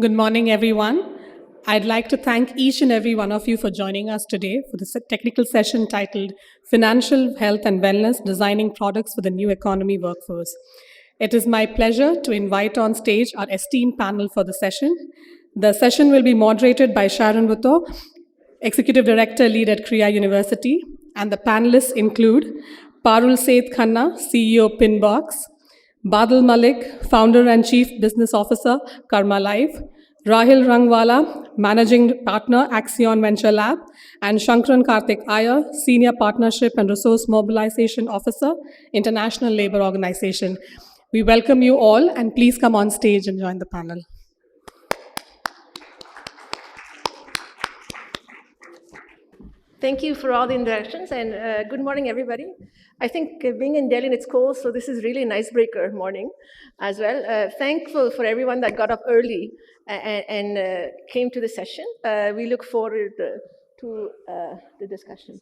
Good morning, everyone. I'd like to thank each and every one of you for joining us today for this technical session titled Financial Health and Wellness Designing Products for the New Economy Workforce. It is my pleasure to invite on stage our esteemed panel for the session. The session will be moderated by Sharon Bhutto, Executive Director Lead at Kriya University, and the panelists include Parul Seth Khanna, CEO Pinbox, Badal Malik, Founder and Chief Business Officer, Karma Life, Rahil Rangwala, Managing Partner, Axion Venture Lab, and Shankran Karthik Iyer, Senior Partnership and Resource Mobilization Officer, International Labour Organization. We welcome you all, and please come on stage and join the panel. Thank you for all the introductions, and good morning, everybody. I think being in Delhi, it's cold, so this is really an icebreaker morning as well. Thankful for everyone that got up early and came to the session. We look forward to the discussion.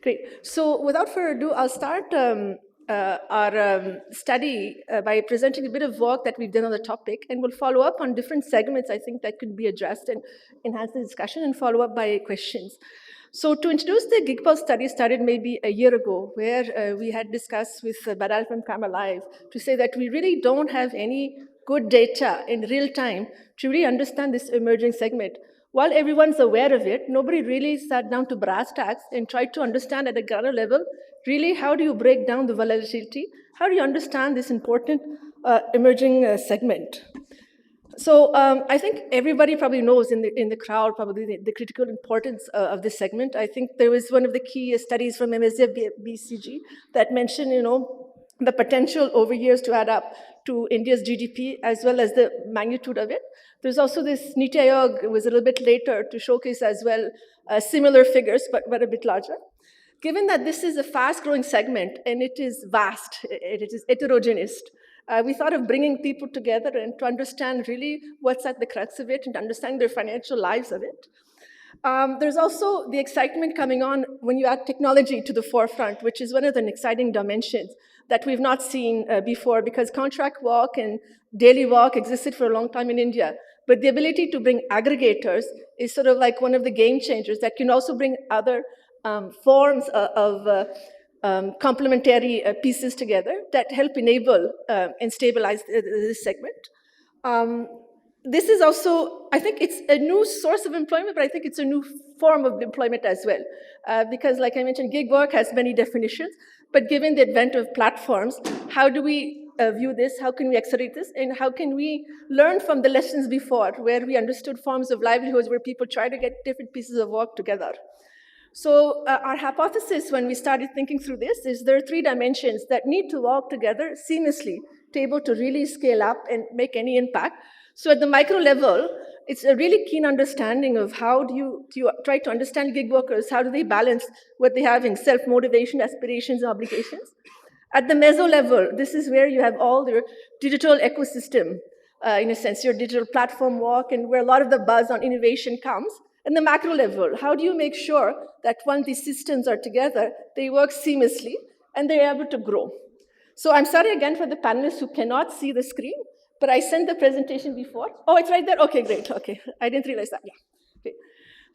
Great. So without further ado, I'll start our study by presenting a bit of work that we've done on the topic, and we'll follow up on different segments I think that could be addressed and enhance the discussion, and follow up by questions. So to introduce the Gig Pulse study started maybe a year ago, where we had discussed with Badal from Karma Live to say that we really don't have any good data in real time to really understand this emerging segment. While everyone's aware of it, nobody really sat down to brass tacks and tried to understand at a granular level, really, how do you break down the volatility? How do you understand this important emerging segment? So I think everybody probably knows in the crowd probably the critical importance of this segment. I think there was one of the key studies from MSCI BCG that mentioned, the potential over years to add up to India's GDP as well as the magnitude of it. There's also this Niti Aayog was a little bit later to showcase as well similar figures, but a bit larger. Given that this is a fast-growing segment and it is vast, it is heterogeneous, we thought of bringing people together and to understand really what's at the crux of it and understand their financial lives of it. There's also the excitement coming on when you add technology to the forefront, which is one of the exciting dimensions that we've not seen before, because contract work and daily work existed for a long time in India. But the ability to bring aggregators is sort of like one of the game changers that can also bring other forms of complementary pieces together that help enable and stabilize this segment. This is also, I think it's a new source of employment, but I think it's a new form of employment as well. Because like I mentioned, gig work has many definitions, but given the advent of platforms, how do we view this? How can we accelerate this? And how can we learn from the lessons before, where we understood forms of livelihoods where people try to get different pieces of work together? So our hypothesis when we started thinking through this is there are three dimensions that need to work together seamlessly to be able to really scale up and make any impact. So at the micro level, it's a really keen understanding of how do you try to understand gig workers, how do they balance what they have in self-motivation, aspirations, and obligations. At the meso level, this is where you have all your digital ecosystem, in a sense, your digital platform work, and where a lot of the buzz on innovation comes. And the macro level, how do you make sure that when these systems are together, they work seamlessly and they're able to grow? So I'm sorry again for the panelists who cannot see the screen, but I sent the presentation before. Oh, it's right there? Okay, great, okay. I didn't realize that, yeah. Okay.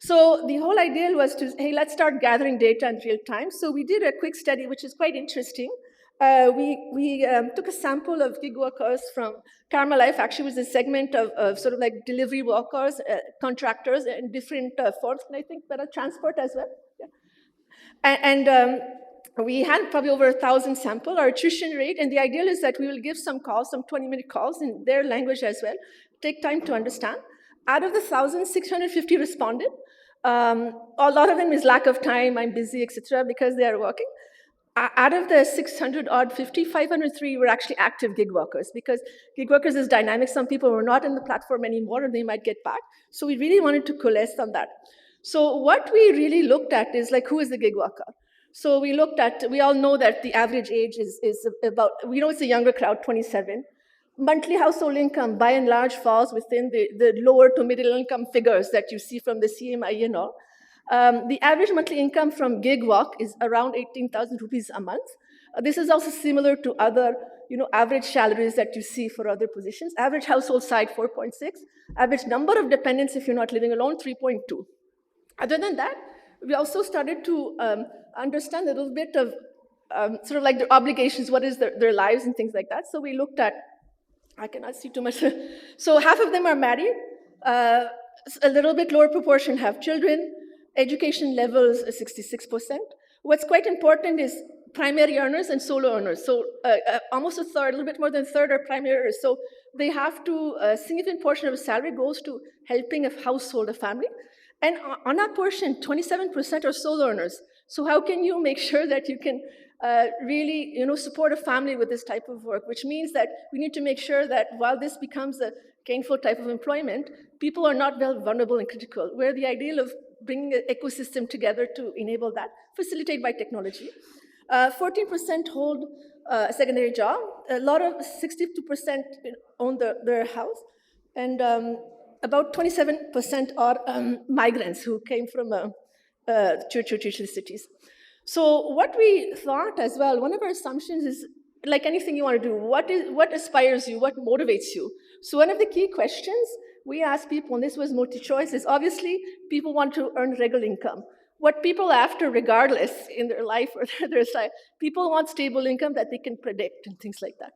So the whole idea was to, hey, let's start gathering data in real time. So we did a quick study, which is quite interesting. We took a sample of gig workers from Karma Life. Actually, it was a segment of sort of like delivery workers, contractors, and different forms, and I think better transport as well. Yeah. And we had probably over 1,000 sample. Our attrition rate, and the ideal is that we will give some calls, some 20-minute calls in their language as well, take time to understand. Out of the 1,650 responded. A lot of them is lack of time, I'm busy, etc., because they are working. Out of the 600-odd 50, 503 were actually active gig workers, because gig workers is dynamic. Some people were not in the platform anymore, and they might get back. So we really wanted to coalesce on that. So what we really looked at is like, who is the gig worker? So we looked at, we all know that the average age is about, we know it's a younger crowd, 27. Monthly household income, by and large, falls within the lower to middle income figures that you see from the CMI and all. The average monthly income from gig work is around 18,000 rupees a month. This is also similar to other average salaries that you see for other positions. Average household size 4.6. Average number of dependents if you're not living alone 3.2. Other than that, we also started to understand a little bit of sort of like their obligations, what is their lives and things like that. So we looked at, I cannot see too much. So half of them are married. A little bit lower proportion have children. Education levels is 66%. What's quite important is primary earners and solo earners. So almost a third, a little bit more than a third are primary earners. So they have to, a significant portion of salary goes to helping a household, a family. And on that portion, 27% are solo earners. So how can you make sure that you can really support a family with this type of work, which means that we need to make sure that while this becomes a gainful type of employment, people are not vulnerable and critical. We're the ideal of bringing an ecosystem together to enable that, facilitated by technology. 14% hold a secondary job. A lot of 62% own their house. And about 27% are migrants who came from tier cities. So what we thought as well, one of our assumptions is, like anything you want to do, what aspires you, what motivates you? So one of the key questions we asked people, and this was multi-choice, is obviously people want to earn regular income. What people are after, regardless in their life or their side, people want stable income that they can predict and things like that.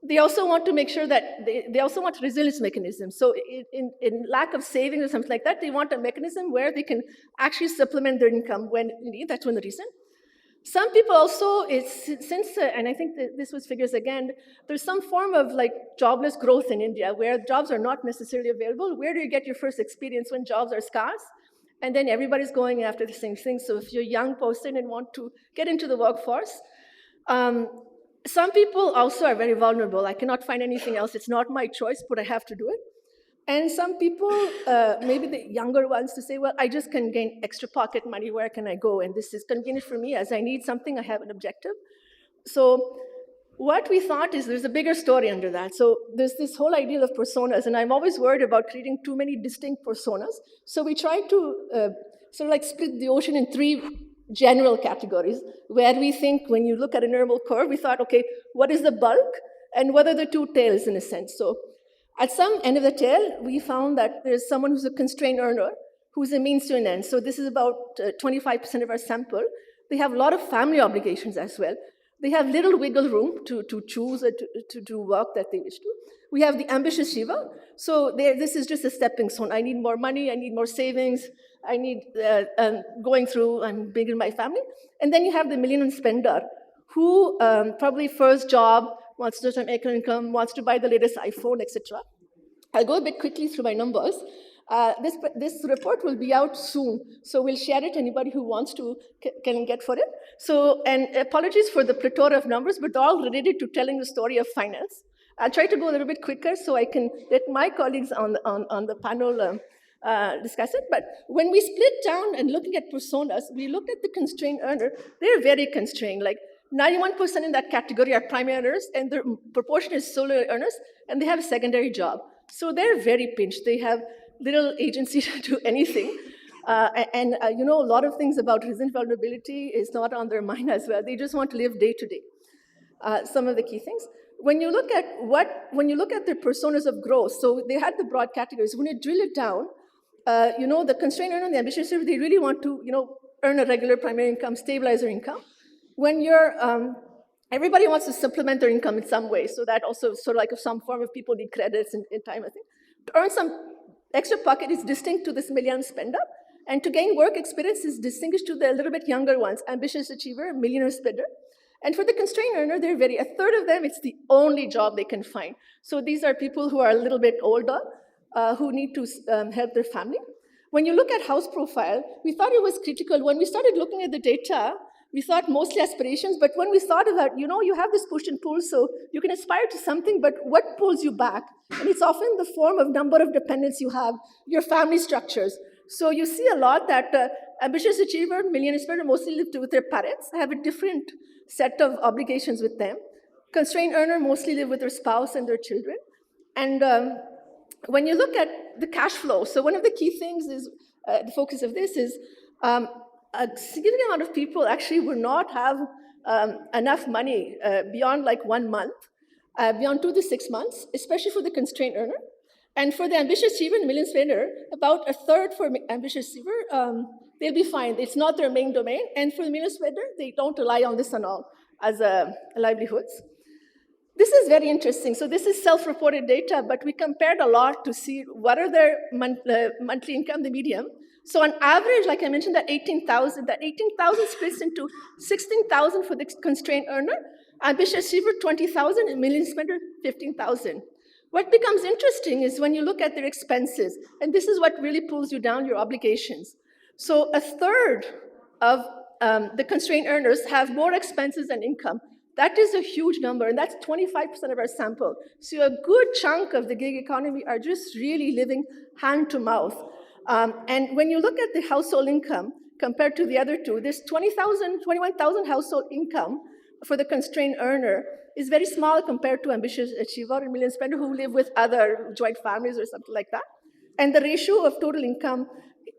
They also want to make sure that they also want resilience mechanisms. So in lack of savings or something like that, they want a mechanism where they can actually supplement their income when need. That's one reason. Some people also, and I think that this was figures again, there's some form of like jobless growth in India where jobs are not necessarily available. Where do you get your first experience when jobs are scarce? And then everybody's going after the same thing. So if you're a young person and want to get into the workforce, some people also are very vulnerable. I cannot find anything else. It's not my choice, but I have to do it. And some people, maybe the younger ones, to say, well, I just can gain extra pocket money. Where can I go? And this is convenient for me. As I need something, I have an objective. So what we thought is there's a bigger story under that. So there's this whole idea of personas. And I'm always worried about creating too many distinct personas. So we tried to sort of like split the ocean in three general categories, where we think when you look at a normal curve, we thought, okay, what is the bulk and what are the two tails in a sense? So at some end of the tail, we found that there's someone who's a constrained earner who's a means to an end. So this is about 25% of our sample. They have a lot of family obligations as well. They have little wiggle room to choose or to do work that they wish to. We have the ambitious Shiva. So this is just a stepping stone. I need more money, I need more savings, I need going through, I'm big in my family. And then you have the millennium spender, who probably first job, wants to make an income, wants to buy the latest iPhone, etc. I'll go a bit quickly through my numbers. This report will be out soon, so we'll share it. Anybody who wants to can get for it. So, and apologies for the plethora of numbers, but they're all related to telling the story of finance. I'll try to go a little bit quicker so I can let my colleagues on the panel discuss it. But when we split down and looking at personas, we looked at the constrained earner. They're very constrained. Like 91% in that category are primary earners, and their proportion is solo earners, and they have a secondary job. So they're very pinched. They have little agency to do anything. A lot of things about resilient vulnerability is not on their mind as well. They just want to live day to day. Some of the key things. When you look at the personas of growth, so they had the broad categories. When you drill it down, the constrained earner and the ambitious server, they really want to, earn a regular primary income, stabilize their income. When you're, everybody wants to supplement their income in some way, so that also sort of like some form of people need credits in time, I think. To earn some extra pocket is distinct to this million spender, and to gain work experience is distinguished to the little bit younger ones, ambitious achiever, millionaire spender. And for the constrained earner, a third of them, it's the only job they can find. So these are people who are a little bit older, who need to help their family. When you look at house profile, we thought it was critical. When we started looking at the data, we thought mostly aspirations, but when we thought about, you have this push and pull, so you can aspire to something, but what pulls you back? And it's often the form of number of dependents you have, your family structures. So you see a lot that ambitious achiever, millionaire spender mostly live with their parents, have a different set of obligations with them. Constrained earner mostly live with their spouse and their children. And when you look at the cash flow, so one of the key things is, the focus of this is, a significant amount of people actually would not have enough money beyond like 1 month beyond 2 to 6 months, especially for the constrained earner. And for the ambitious achiever and million spender, about a third for ambitious achiever, they'll be fine. It's not their main domain. And for the million spender, they don't rely on this and all as livelihoods. This is very interesting. So this is self-reported data, but we compared a lot to see what are their monthly income, the median. So on average, like I mentioned, that 18,000 splits into 16,000 for the constrained earner, ambitious achiever 20,000, and million spender 15,000. What becomes interesting is when you look at their expenses, and this is what really pulls you down your obligations. So a third of the constrained earners have more expenses than income. That is a huge number, and that's 25% of our sample. So a good chunk of the gig economy are just really living hand to mouth. And when you look at the household income compared to the other two, this 21,000 household income for the constrained earner is very small compared to ambitious achiever and million spender who live with other joint families or something like that. And the ratio of total income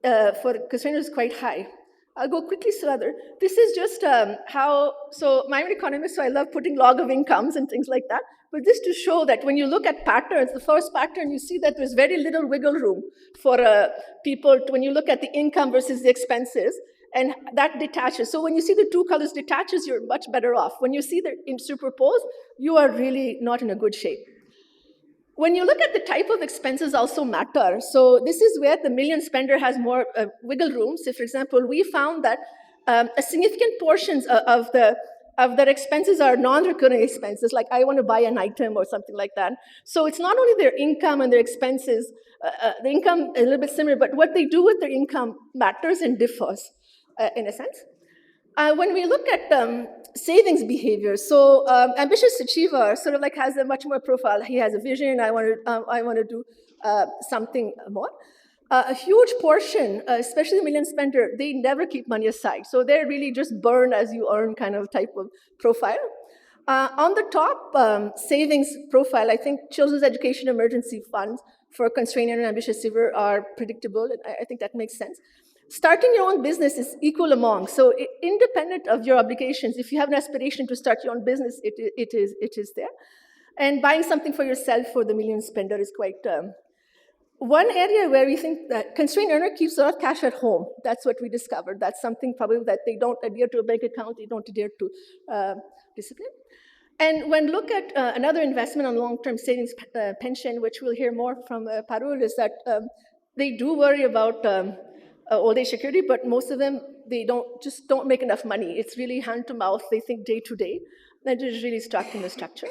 for constrained is quite high. I'll go quickly through other. This is just so I'm an economist, so I love putting log of incomes and things like that. But this to show that when you look at patterns, the first pattern, you see that there's very little wiggle room for people when you look at the income versus the expenses, and that detaches. So when you see the two colors detaches, you're much better off. When you see them in superposed, you are really not in a good shape. When you look at the type of expenses also matter. So this is where the million spender has more wiggle room. So for example, we found that a significant portions of their expenses are non-recurring expenses, like I want to buy an item or something like that. So it's not only their income and their expenses, the income is a little bit similar, but what they do with their income matters and differs in a sense. When we look at savings behavior, so ambitious achiever sort of like has a much more profile. He has a vision. I want to do something more. A huge portion, especially the million spender, they never keep money aside. So they're really just burn as you earn kind of type of profile. On the top savings profile, I think children's education emergency funds for constrained and ambitious achiever are predictable, and I think that makes sense. Starting your own business is equal among. So independent of your obligations, if you have an aspiration to start your own business, it is there. And buying something for yourself for the million spender is quite... one area where we think that constrained earner keeps a lot of cash at home. That's what we discovered. That's something probably that they don't adhere to a bank account, they don't adhere to discipline. And when look at another investment on long-term savings pension, which we'll hear more from Parul, is that they do worry about old age security, but most of them, they don't make enough money. It's really hand to mouth. They think day to day. That is really stuck in the structure.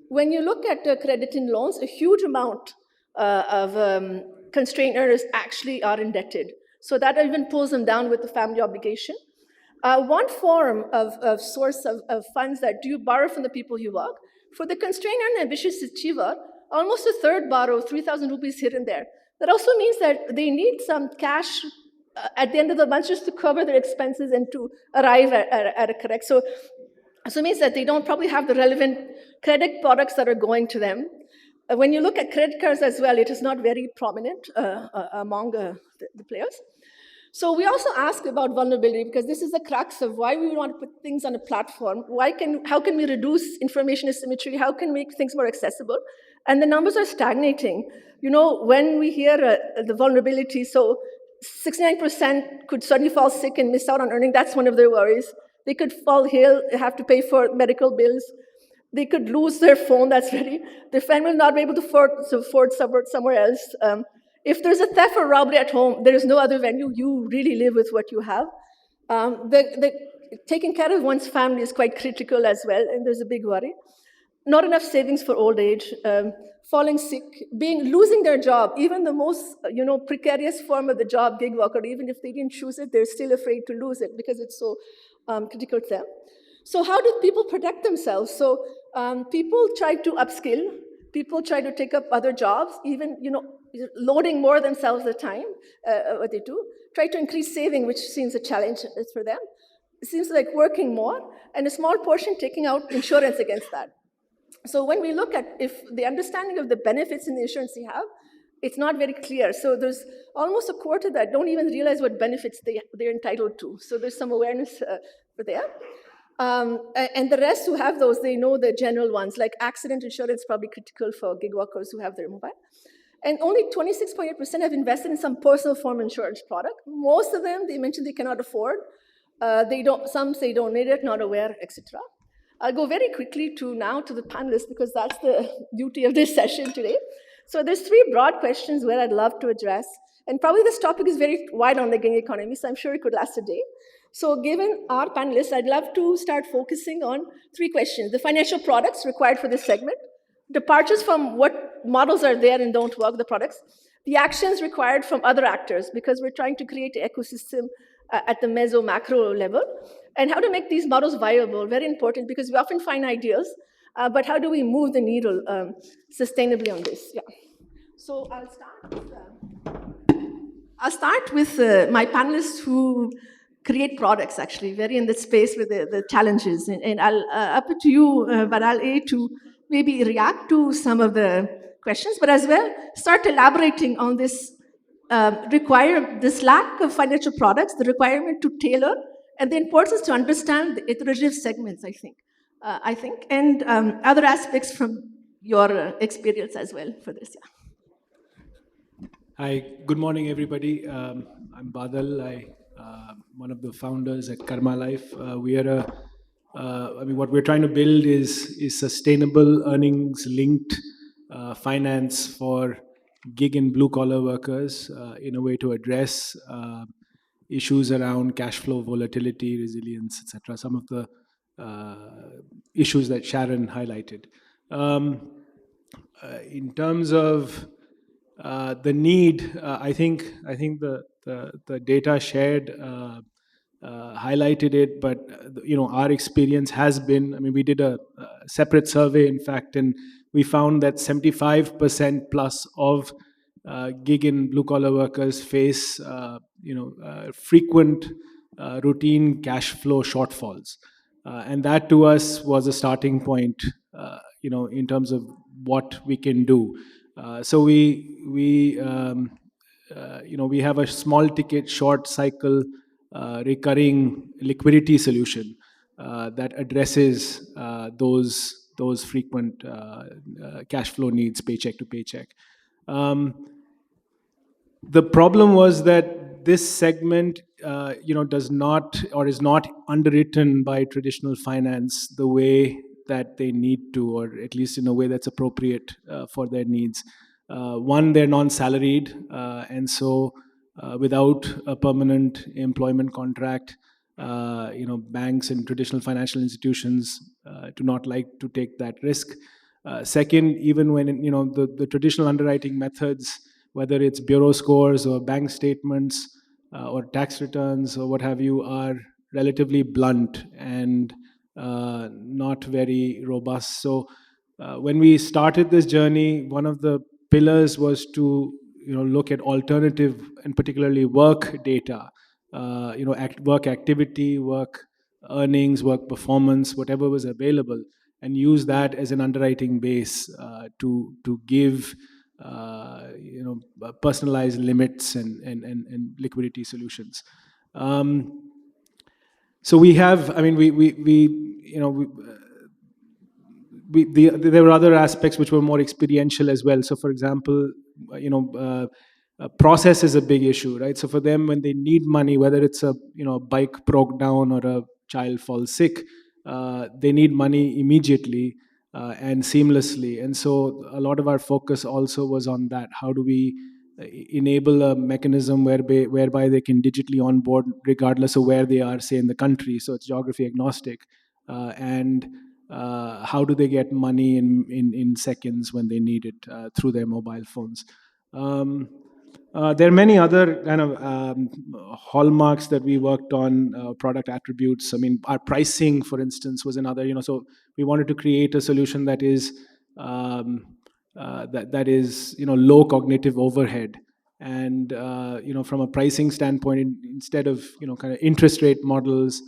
When you look at credit in loans, a huge amount of constrained earners actually are indebted. So that even pulls them down with the family obligation. One form of source of funds that do you borrow from the people you work. For the constrained earner ambitious achiever, almost a third borrow 3,000 rupees here and there. That also means that they need some cash at the end of the month just to cover their expenses and to arrive at a correct. So it means that they don't probably have the relevant credit products that are going to them. When you look at credit cards as well, it is not very prominent among the players. So we also ask about vulnerability because this is the crux of why we want to put things on a platform. How can we reduce information asymmetry? How can we make things more accessible? And the numbers are stagnating. You know, when we hear the vulnerability, so 69% could suddenly fall sick and miss out on earning. That's one of their worries. They could fall ill, have to pay for medical bills. They could lose their phone, their family will not be able to afford somewhere else. If there's a theft or robbery at home, there is no other venue. You really live with what you have. Taking care of one's family is quite critical as well, and there's a big worry. Not enough savings for old age, falling sick, losing their job, even the most precarious form of the job, gig worker, even if they didn't choose it, they're still afraid to lose it because it's so critical to them. So how do people protect themselves? So people try to upskill, people try to take up other jobs, even loading more themselves at the time, what they do. Try to increase saving, which seems a challenge for them. It seems like working more, and a small portion taking out insurance against that. So when we look at if the understanding of the benefits in the insurance you have, it's not very clear. So there's almost a quarter that don't even realize what benefits they're entitled to. So there's some awareness for there. And the rest who have those, they know the general ones, like accident insurance, probably critical for gig workers who have their mobile. And only 26.8% have invested in some personal form insurance product. Most of them, they mentioned they cannot afford. They don't. Some say don't need it, not aware, etc. I'll go very quickly to the panelists because that's the duty of this session today. So there's three broad questions where I'd love to address. And probably this topic is very wide on the gig economy, so I'm sure it could last a day. So given our panelists, I'd love to start focusing on three questions. The financial products required for this segment, departures from what models are there and don't work, the products, the actions required from other actors, because we're trying to create an ecosystem at the meso macro level, and how to make these models viable, very important, because we often find ideas, but how do we move the needle sustainably on this? Yeah. So I'll start with my panelists who create products, actually, very in the space with the challenges. And I'll up it to you, Baral A, to maybe react to some of the questions, but as well start elaborating on this this lack of financial products, the requirement to tailor, and the importance to understand the iterative segments, I think, and other aspects from your experience as well for this. Yeah. Hi, good morning, everybody. I'm Badal. One of the founders at Karma Life. What we're trying to build is sustainable earnings-linked finance for gig and blue-collar workers in a way to address issues around cash flow volatility, resilience, etc. Some of the issues that Sharon highlighted. In terms of the need, I think the data shared highlighted it, but our experience has been. I mean, we did a separate survey, in fact, and we found that 75% plus of gig and blue collar workers face frequent routine cash flow shortfalls, and that to us was a starting point. In terms of what we can do. So we have a small ticket, short cycle, recurring liquidity solution that addresses those frequent cash flow needs, paycheck to paycheck. The problem was that this segment, does not or is not underwritten by traditional finance the way that they need to, or at least in a way that's appropriate for their needs. One, they're non-salaried, and so without a permanent employment contract, banks and traditional financial institutions do not like to take that risk. Second, even when the traditional underwriting methods, whether it's bureau scores or bank statements or tax returns or what have you, are relatively blunt and not very robust. So when we started this journey, one of the pillars was to look at alternative and particularly work data, work activity, work earnings, work performance, whatever was available, and use that as an underwriting base to give personalized limits and liquidity solutions. So we have, I mean, there were other aspects which were more experiential as well. So, for example, process is a big issue, right? So for them, when they need money, whether it's a bike broke down or a child falls sick, they need money immediately and seamlessly. And so a lot of our focus also was on that. How do we enable a mechanism whereby they can digitally onboard regardless of where they are, say, in the country? So it's geography agnostic. And how do they get money in seconds when they need it through their mobile phones? There are many other kind of hallmarks that we worked on, product attributes. I mean, our pricing, for instance, was another. So we wanted to create a solution that is that is low cognitive overhead, and from a pricing standpoint, instead of kind of interest rate models,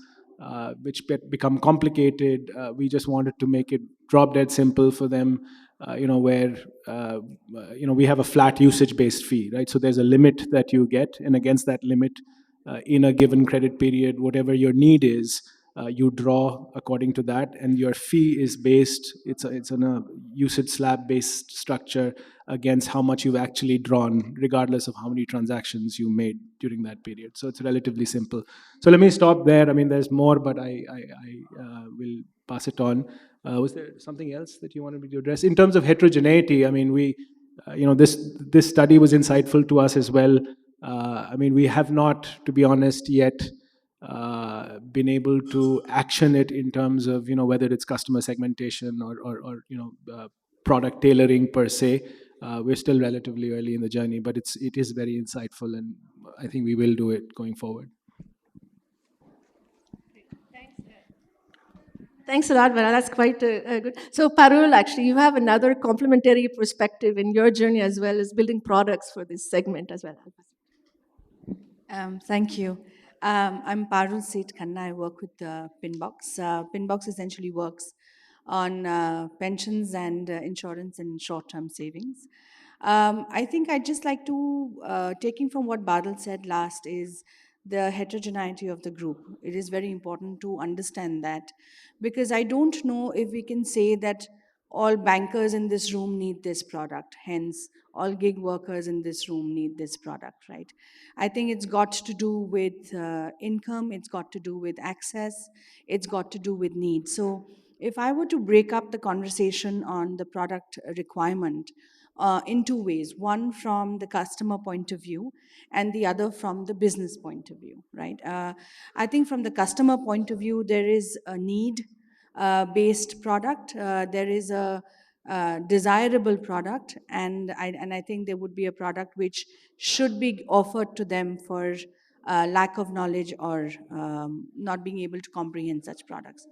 which become complicated, we just wanted to make it drop dead simple for them. Where we have a flat usage-based fee, right? So there's a limit that you get, and against that limit, in a given credit period, whatever your need is, you draw according to that, and your fee is based. It's on a usage slab based structure against how much you've actually drawn, regardless of how many transactions you made during that period. So it's relatively simple. So let me stop there. I mean, there's more, but I will pass it on. Was there something else that you wanted me to address in terms of heterogeneity? I mean, this study was insightful to us as well. I mean, we have not, to be honest, yet been able to action it in terms of whether it's customer segmentation or product tailoring per se. We're still relatively early in the journey, but it is very insightful, and I think we will do it going forward. Thanks a lot, Vana. That's quite good. So, Parul, actually, you have another complementary perspective in your journey as well as building products for this segment as well. Thank you. I'm Parul Seth Khanna. I work with Pinbox. Pinbox essentially works on pensions and insurance and short-term savings. I think I'd just like to, taking from what Badal said last, is the heterogeneity of the group. It is very important to understand that, because I don't know if we can say that all bankers in this room need this product, hence all gig workers in this room need this product, right? I think it's got to do with income, it's got to do with access, it's got to do with need. So if I were to break up the conversation on the product requirement in two ways, one from the customer point of view and the other from the business point of view, right? I think from the customer point of view, there is a need based product. There is a desirable product, and I think there would be a product which should be offered to them for lack of knowledge or not being able to comprehend such products.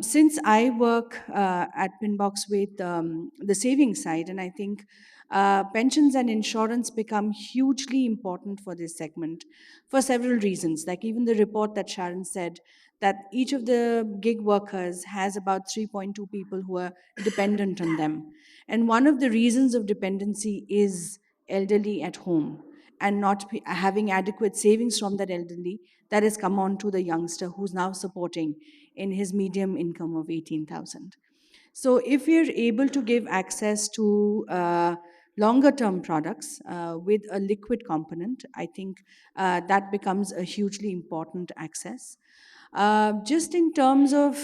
Since I work at Pinbox with the savings side, and I think pensions and insurance become hugely important for this segment for several reasons. Like even the report that Sharon said, that each of the gig workers has about 3.2 people who are dependent on them. And one of the reasons of dependency is elderly at home and not having adequate savings from that elderly that has come on to the youngster who's now supporting in his medium income of 18,000. So if we're able to give access to longer term products with a liquid component, I think that becomes a hugely important access. Just in terms of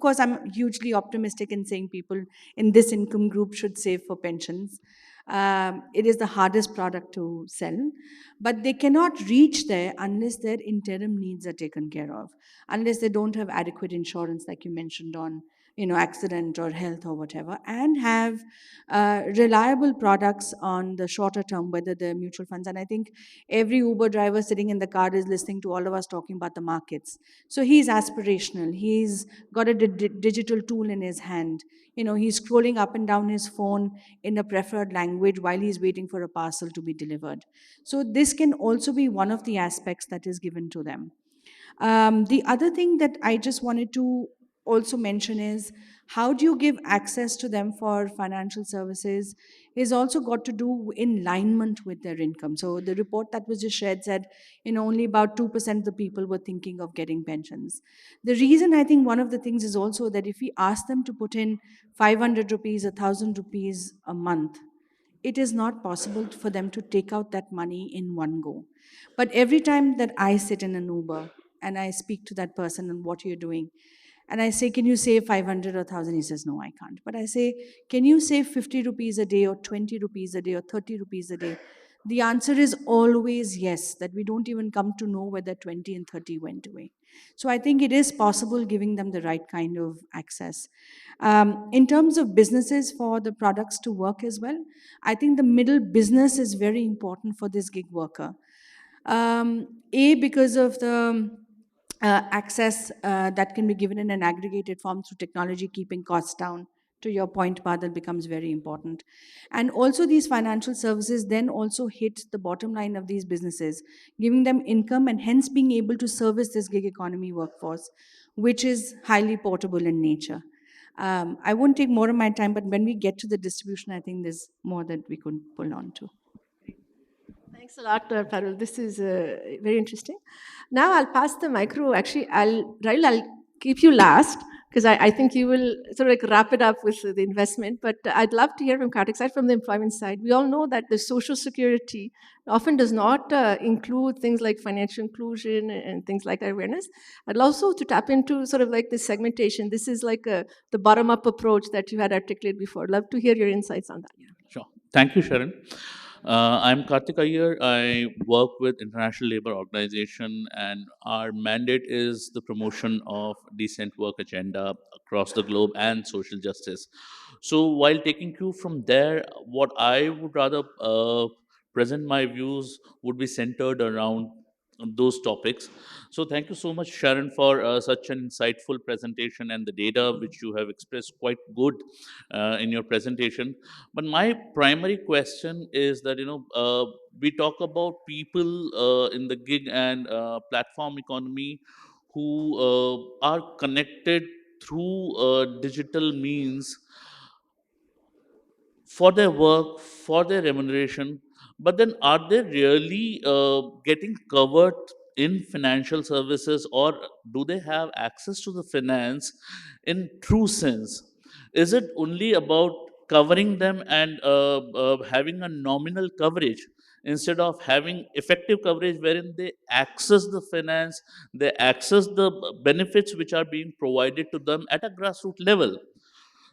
course, I'm hugely optimistic in saying people in this income group should save for pensions. It is the hardest product to sell, but they cannot reach there unless their interim needs are taken care of, unless they don't have adequate insurance, like you mentioned, on accident or health or whatever, and have reliable products on the shorter term, whether they're mutual funds. And I think every Uber driver sitting in the car is listening to all of us talking about the markets. So he's aspirational. He's got a digital tool in his hand. He's scrolling up and down his phone in a preferred language while he's waiting for a parcel to be delivered. So this can also be one of the aspects that is given to them. The other thing that I just wanted to also mention is, how do you give access to them for financial services is also got to do in alignment with their income. So the report that was just shared said, only about 2% of the people were thinking of getting pensions. The reason, I think one of the things is also that if we ask them to put in 500 rupees, 1,000 rupees a month, it is not possible for them to take out that money in one go. But every time that I sit in an Uber and I speak to that person on what you're doing, and I say, can you save 500 or 1,000? He says, no, I can't. But I say, can you save 50 rupees a day or 20 rupees a day or 30 rupees a day? The answer is always yes, that we don't even come to know whether 20 and 30 went away. So I think it is possible giving them the right kind of access. In terms of businesses for the products to work as well, I think the middle business is very important for this gig worker. Because of the access that can be given in an aggregated form through technology, keeping costs down. To your point, Badal, becomes very important. And also these financial services then also hit the bottom line of these businesses, giving them income and hence being able to service this gig economy workforce, which is highly portable in nature. I won't take more of my time, but when we get to the distribution, I think there's more that we could pull on to. Thanks a lot, Parul. This is very interesting. Now I'll pass the micro. Actually, Rahul, I'll keep you last because I think you will sort of like wrap it up with the investment. But I'd love to hear from Kartik side, from the employment side. We all know that the social security often does not include things like financial inclusion and things like that awareness. I'd also to tap into sort of like this segmentation. This is like the bottom-up approach that you had articulated before. Love to hear your insights on that. Sure. Thank you, Sharon. I'm Kartik Iyer. I work with International Labour Organization, and our mandate is the promotion of decent work agenda across the globe and social justice. So, while taking cue from there, what I would rather present my views would be centered around those topics. So, thank you so much, Sharon, for such an insightful presentation and the data which you have expressed quite good in your presentation. But my primary question is that we talk about people in the gig and platform economy who are connected through digital means for their work, for their remuneration, but then are they really getting covered in financial services, or do they have access to the finance in true sense? Is it only about covering them and having a nominal coverage instead of having effective coverage wherein they access the finance, they access the benefits which are being provided to them at a grassroots level?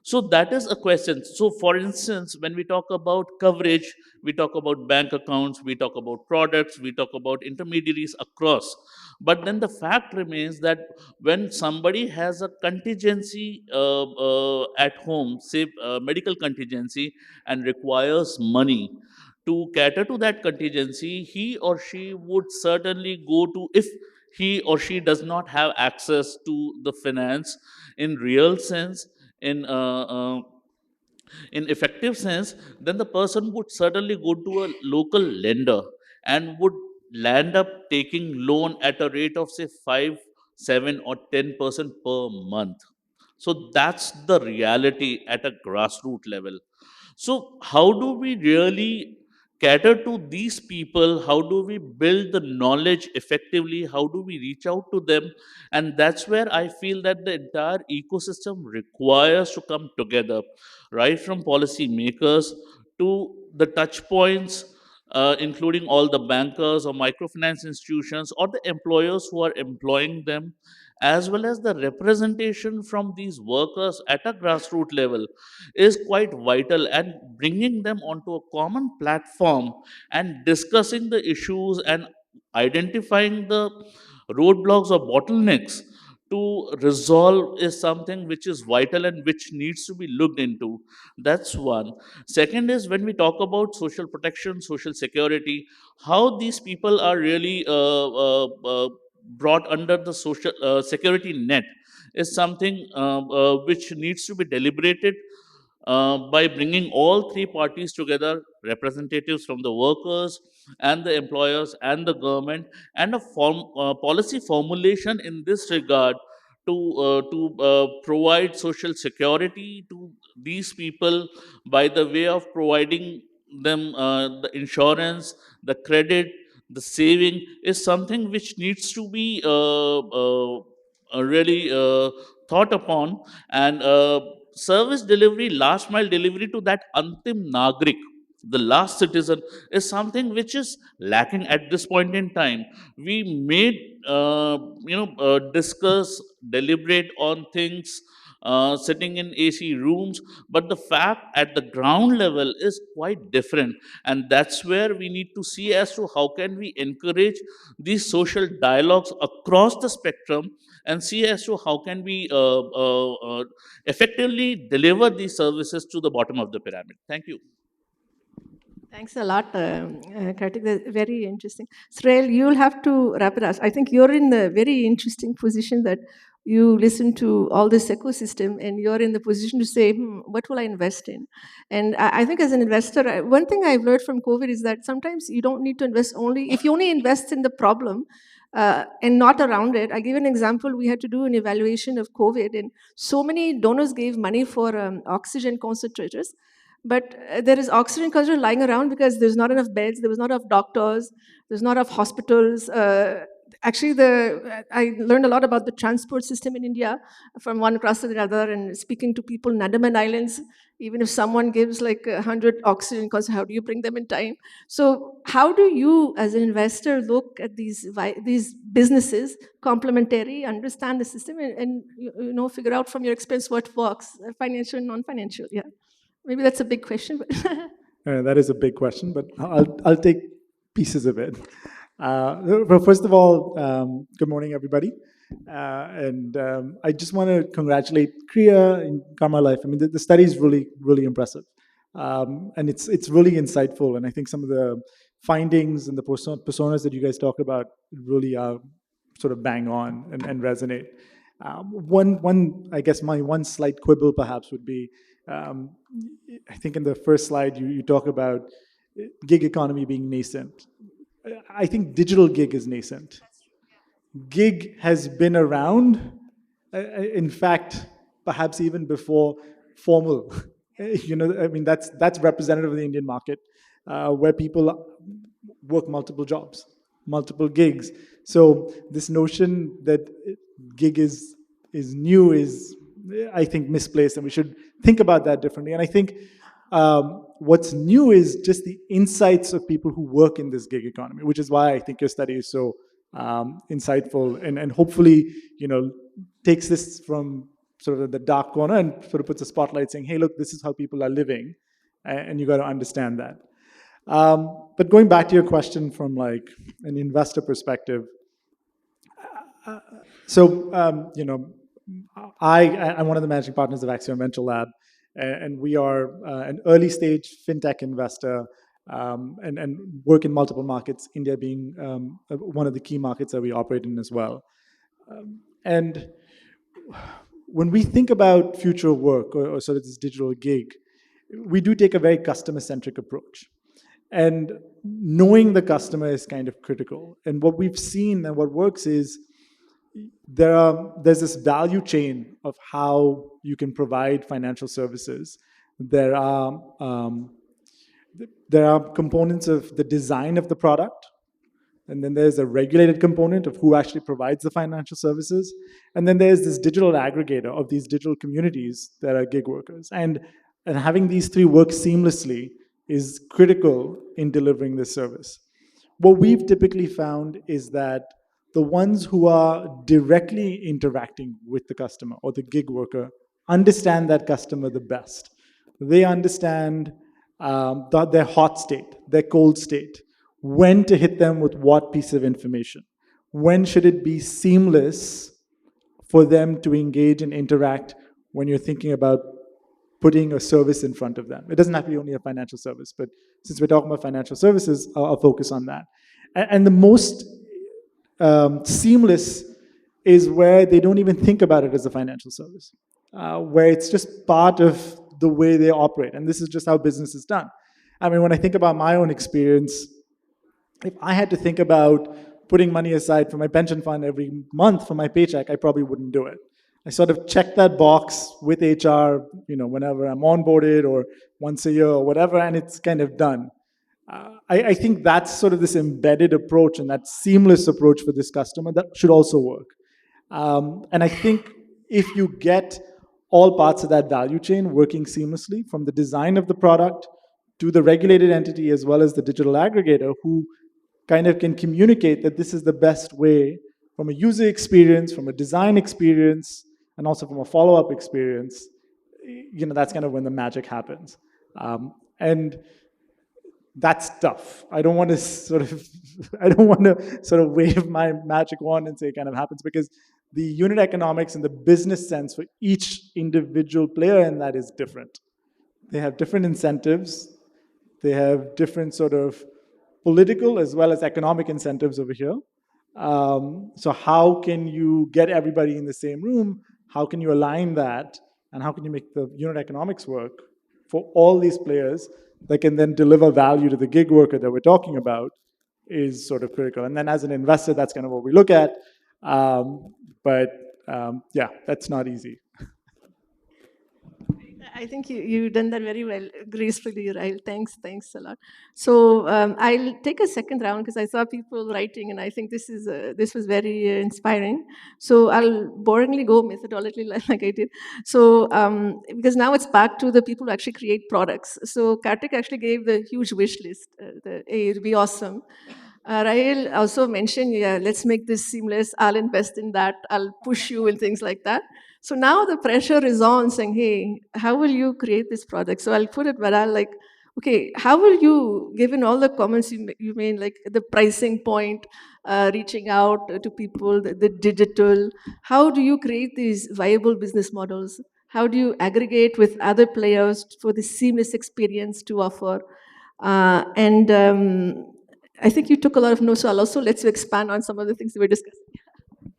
So that is a question. So, for instance, when we talk about coverage, we talk about bank accounts, we talk about products, we talk about intermediaries across. But then the fact remains that when somebody has a contingency at home, say medical contingency, and requires money to cater to that contingency, he or she would certainly go to, if he or she does not have access to the finance in real sense, in effective sense, then the person would certainly go to a local lender and would land up taking loan at a rate of say 5, 7 or 10% per month. So that's the reality at a grassroots level. So, how do we really cater to these people? How do we build the knowledge effectively? How do we reach out to them? And that's where I feel that the entire ecosystem requires to come together, right from policy makers to the touch points, including all the bankers or microfinance institutions or the employers who are employing them, as well as the representation from these workers at a grassroots level is quite vital, and bringing them onto a common platform and discussing the issues and identifying the roadblocks or bottlenecks to resolve is something which is vital and which needs to be looked into. That's one. Second is when we talk about social protection, social security, how these people are really brought under the social security net is something which needs to be deliberated by bringing all three parties together, representatives from the workers and the employers and the government, and a policy formulation in this regard to provide social security to these people by the way of providing them the insurance, the credit, the saving is something which needs to be really thought upon. And service delivery, last mile delivery to that antim nagrik, the last citizen, is something which is lacking at this point in time. We may discuss, deliberate on things sitting in AC rooms, but the fact at the ground level is quite different. And that's where we need to see as to how can we encourage these social dialogues across the spectrum, and see as to how can we effectively deliver these services to the bottom of the pyramid. Thank you. Thanks a lot, Kartik. That's very interesting. Srael, you'll have to wrap it up. I think you're in a very interesting position that you listen to all this ecosystem and you're in the position to say, what will I invest in? And I think as an investor, one thing I've learned from COVID is that sometimes you don't need to invest only, if you only invest in the problem, and not around it. I give an example. We had to do an evaluation of COVID, and so many donors gave money for oxygen concentrators. But there is oxygen culture lying around because there's not enough beds, there was not enough doctors, there's not enough hospitals. Actually, I learned a lot about the transport system in India from one class to the other, and speaking to people in Andaman Islands. Even if someone gives like 100 oxygen culture, how do you bring them in time? So, how do you, as an investor, look at these businesses complementary, understand the system, and figure out from your experience what works, financial and non-financial? Yeah. Maybe that's a big question, but That is a big question, but I'll take pieces of it. Well, first of all, good morning, everybody. And I just want to congratulate Kriya and Karma Life. I mean, the study is really, really impressive. And it's really insightful. And I think some of the findings and the personas that you guys talk about really are sort of bang on and resonate. I guess my one slight quibble perhaps would be, um, I think in the first slide you talk about gig economy being nascent. I think digital gig is nascent. Gig has been around, in fact, perhaps even before formal. I mean, that's representative of the Indian market, where people work multiple jobs, multiple gigs. So this notion that gig is new is, I think, misplaced, and we should think about that differently. And I think what's new is just the insights of people who work in this gig economy, which is why I think your study is so insightful, and hopefully, takes this from sort of the dark corner and sort of puts a spotlight saying, hey, look, this is how people are living, and you got to understand that. But going back to your question from like an investor perspective, I'm one of the managing partners of Axiom Venture Lab, and we are an early stage fintech investor, and work in multiple markets, India being one of the key markets that we operate in as well. And when we think about future work or sort of this digital gig, we do take a very customer-centric approach. And knowing the customer is kind of critical. And what we've seen and what works is there's this value chain of how you can provide financial services. There are components of the design of the product, and then there's a regulated component of who actually provides the financial services, and then there's this digital aggregator of these digital communities that are gig workers. And having these three work seamlessly is critical in delivering this service. What we've typically found is that the ones who are directly interacting with the customer or the gig worker understand that customer the best. They understand their hot state, their cold state, when to hit them with what piece of information, when should it be seamless for them to engage and interact when you're thinking about putting a service in front of them. It doesn't have to be only a financial service, but since we're talking about financial services, I'll focus on that. And the most seamless is where they don't even think about it as a financial service, where it's just part of the way they operate. And this is just how business is done. I mean, when I think about my own experience, if I had to think about putting money aside for my pension fund every month for my paycheck, I probably wouldn't do it. I sort of check that box with HR, whenever I'm onboarded or once a year or whatever, and it's kind of done. I think that's sort of this embedded approach and that seamless approach for this customer that should also work. And I think if you get all parts of that value chain working seamlessly, from the design of the product to the regulated entity as well as the digital aggregator, who kind of can communicate that this is the best way from a user experience, from a design experience, and also from a follow-up experience, that's kind of when the magic happens. And that's tough. I don't want to sort of wave my magic wand and say it kind of happens, because the unit economics and the business sense for each individual player in that is different. They have different incentives. They have different sort of political as well as economic incentives over here. So how can you get everybody in the same room? How can you align that? And how can you make the unit economics work for all these players that can then deliver value to the gig worker that we're talking about is sort of critical. And then as an investor, that's kind of what we look at. But yeah, that's not easy. I think you've done that very well, gracefully, right? Thanks a lot. So I'll take a second round because I saw people writing, and I think this was very inspiring. So I'll boringly go methodologically like I did. So because now it's back to the people who actually create products. So Kartik actually gave the huge wish list. Hey, it'll be awesome. Rahel also mentioned, yeah, let's make this seamless. I'll invest in that. I'll push you and things like that. So now the pressure is on saying, hey, how will you create this product? So I'll put it, but I'll like, okay, how will you, given all the comments you made, like the pricing point, reaching out to people, the digital, how do you create these viable business models? How do you aggregate with other players for the seamless experience to offer? And I think you took a lot of notes, so I'll also let you expand on some of the things we were discussing.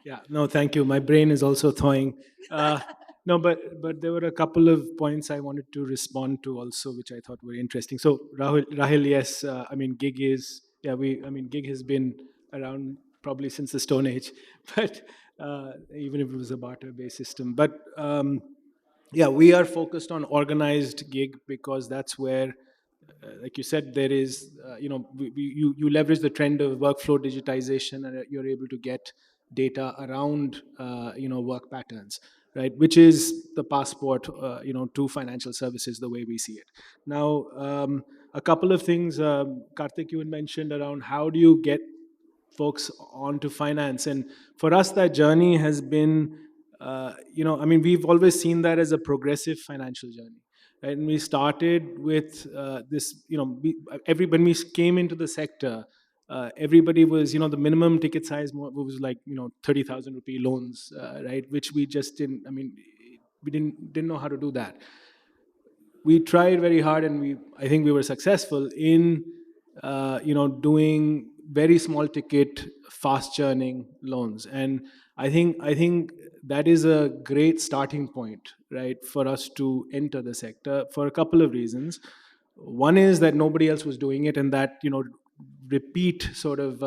Yeah, no, thank you. My brain is also thawing. No, but there were a couple of points I wanted to respond to also, which I thought were interesting. So Rahul, yes, I mean gig is yeah I mean gig has been around probably since the Stone Age, but even if it was a barter-based system, but yeah, we are focused on organized gig because that's where like you said, there is, you leverage the trend of workflow digitization, and you're able to get data around, work patterns, right? Which is the passport, to financial services, the way we see it. Now, a couple of things, Karthik, you had mentioned around how do you get folks onto finance, and for us, that journey has been, I mean, we've always seen that as a progressive financial journey. Right? And we started with this, when we came into the sector, everybody was, the minimum ticket size was like, 30,000 rupee loans, right? Which we just didn't, I mean, we didn't know how to do that. We tried very hard, and I think we were successful in doing very small ticket, fast churning loans. And I think that is a great starting point, right, for us to enter the sector for a couple of reasons. One is that nobody else was doing it, and that repeat sort of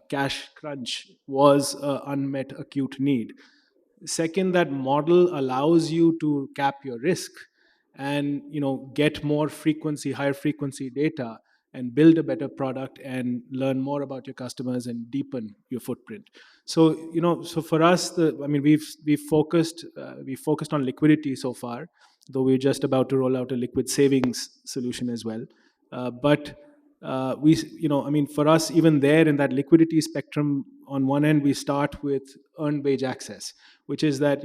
cash crunch was an unmet acute need. Second, that model allows you to cap your risk and get more frequency, higher frequency data, and build a better product and learn more about your customers and deepen your footprint. So so for us, I mean, we focused on liquidity so far, though we're just about to roll out a liquid savings solution as well. But we I mean, for us, even there in that liquidity spectrum, on one end we start with earned wage access, which is that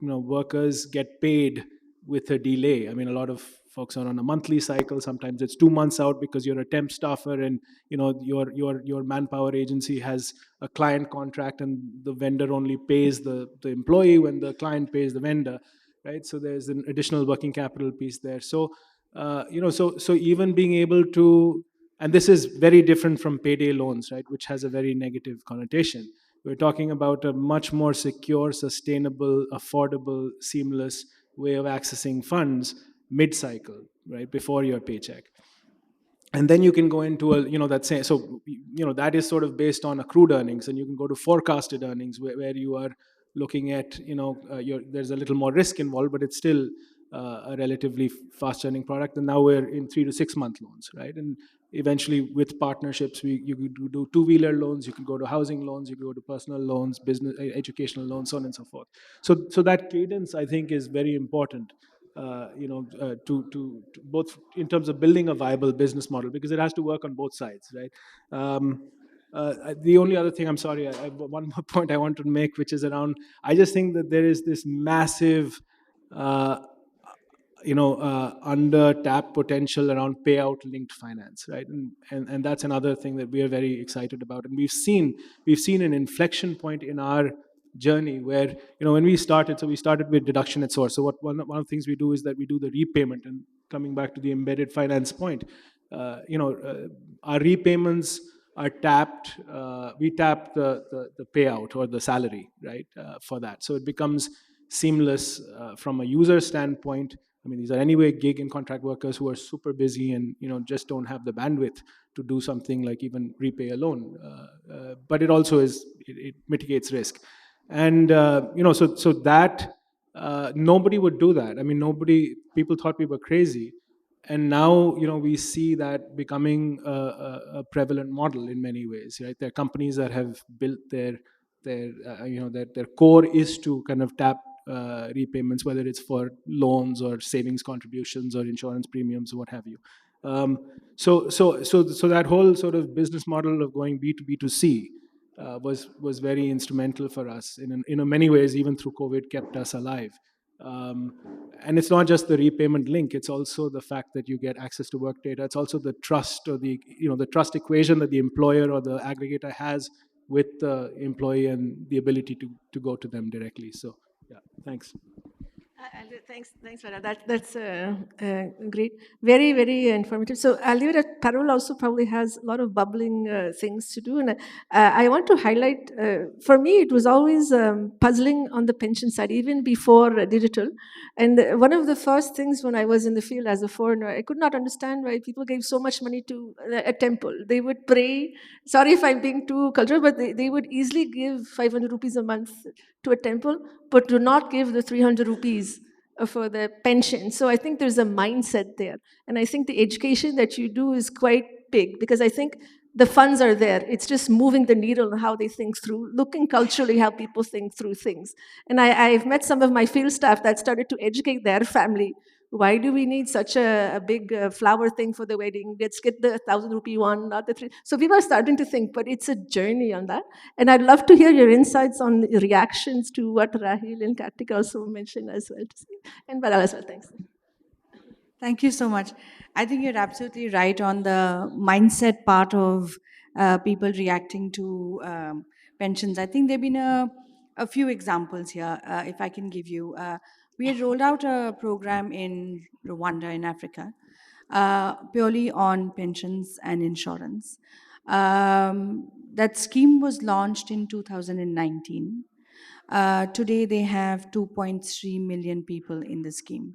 workers get paid with a delay. I mean, a lot of folks are on a monthly cycle. Sometimes it's 2 months out because you're a temp staffer, and your manpower agency has a client contract, and the vendor only pays the employee when the client pays the vendor, right? So there's an additional working capital piece there. So so even being able to, and this is very different from payday loans, right, which has a very negative connotation. We're talking about a much more secure, sustainable, affordable, seamless way of accessing funds mid-cycle, right, before your paycheck. And then you can go into that is sort of based on accrued earnings, and you can go to forecasted earnings, where you are looking at, there's a little more risk involved, but it's still a relatively fast earning product. And now we're in 3 to 6 month loans, right? And eventually, with partnerships, you could do two-wheeler loans, you can go to housing loans, you can go to personal loans, business, educational loans, so on and so forth. So that cadence, I think, is very important, to both in terms of building a viable business model, because it has to work on both sides, right? The only other thing, I'm sorry, I have one more point I want to make, which is around, I just think that there is this massive uh, under tap potential around payout linked finance, right? And that's another thing that we are very excited about. And we've seen an inflection point in our journey where, when we started, so we started with deduction at source. So one of the things we do is that we do the repayment. And coming back to the embedded finance point, our repayments are tapped. We tap the payout or the salary, right, for that. So it becomes seamless from a user standpoint. I mean, these are anyway gig and contract workers who are super busy and just don't have the bandwidth to do something like even repay a loan. But it also it mitigates risk, and so that nobody would do that. I mean, people thought we were crazy. And now, we see that becoming a prevalent model in many ways, right? There are companies that have built their core is to kind of tap repayments, whether it's for loans or savings contributions or insurance premiums or what have you. So that whole sort of business model of going B to C was very instrumental for us in many ways. Even through COVID, kept us alive. Um, and it's not just the repayment link; it's also the fact that you get access to work data. It's also the trust, or the trust equation that the employer or the aggregator has with the employee, and the ability to go to them directly. So, yeah, thanks. Thanks, Farah. That's great. Very, very informative. So I'll leave it at Parul also probably has a lot of bubbling things to do. And I want to highlight, for me, it was always puzzling on the pension side, even before digital. And one of the first things when I was in the field as a foreigner, I could not understand why people gave so much money to a temple. They would pray. Sorry if I'm being too cultural, but they would easily give 500 rupees a month to a temple, but do not give the 300 rupees for the pension. So I think there's a mindset there. And I think the education that you do is quite big, because I think the funds are there. It's just moving the needle on how they think through, looking culturally how people think through things. And I've met some of my field staff that started to educate their family. Why do we need such a big flower thing for the wedding? Let's get the 1,000 rupee one, not the three. So people are starting to think, but it's a journey on that. And I'd love to hear your insights on reactions to what Rahil and Kartik also mentioned as well. And Balal as well, thanks. Thank you so much. I think you're absolutely right on the mindset part of people reacting to pensions. I think there have been a few examples here, if I can give you. We had rolled out a program in Rwanda, in Africa, purely on pensions and insurance. That scheme was launched in 2019. Today, they have 2.3 million people in the scheme.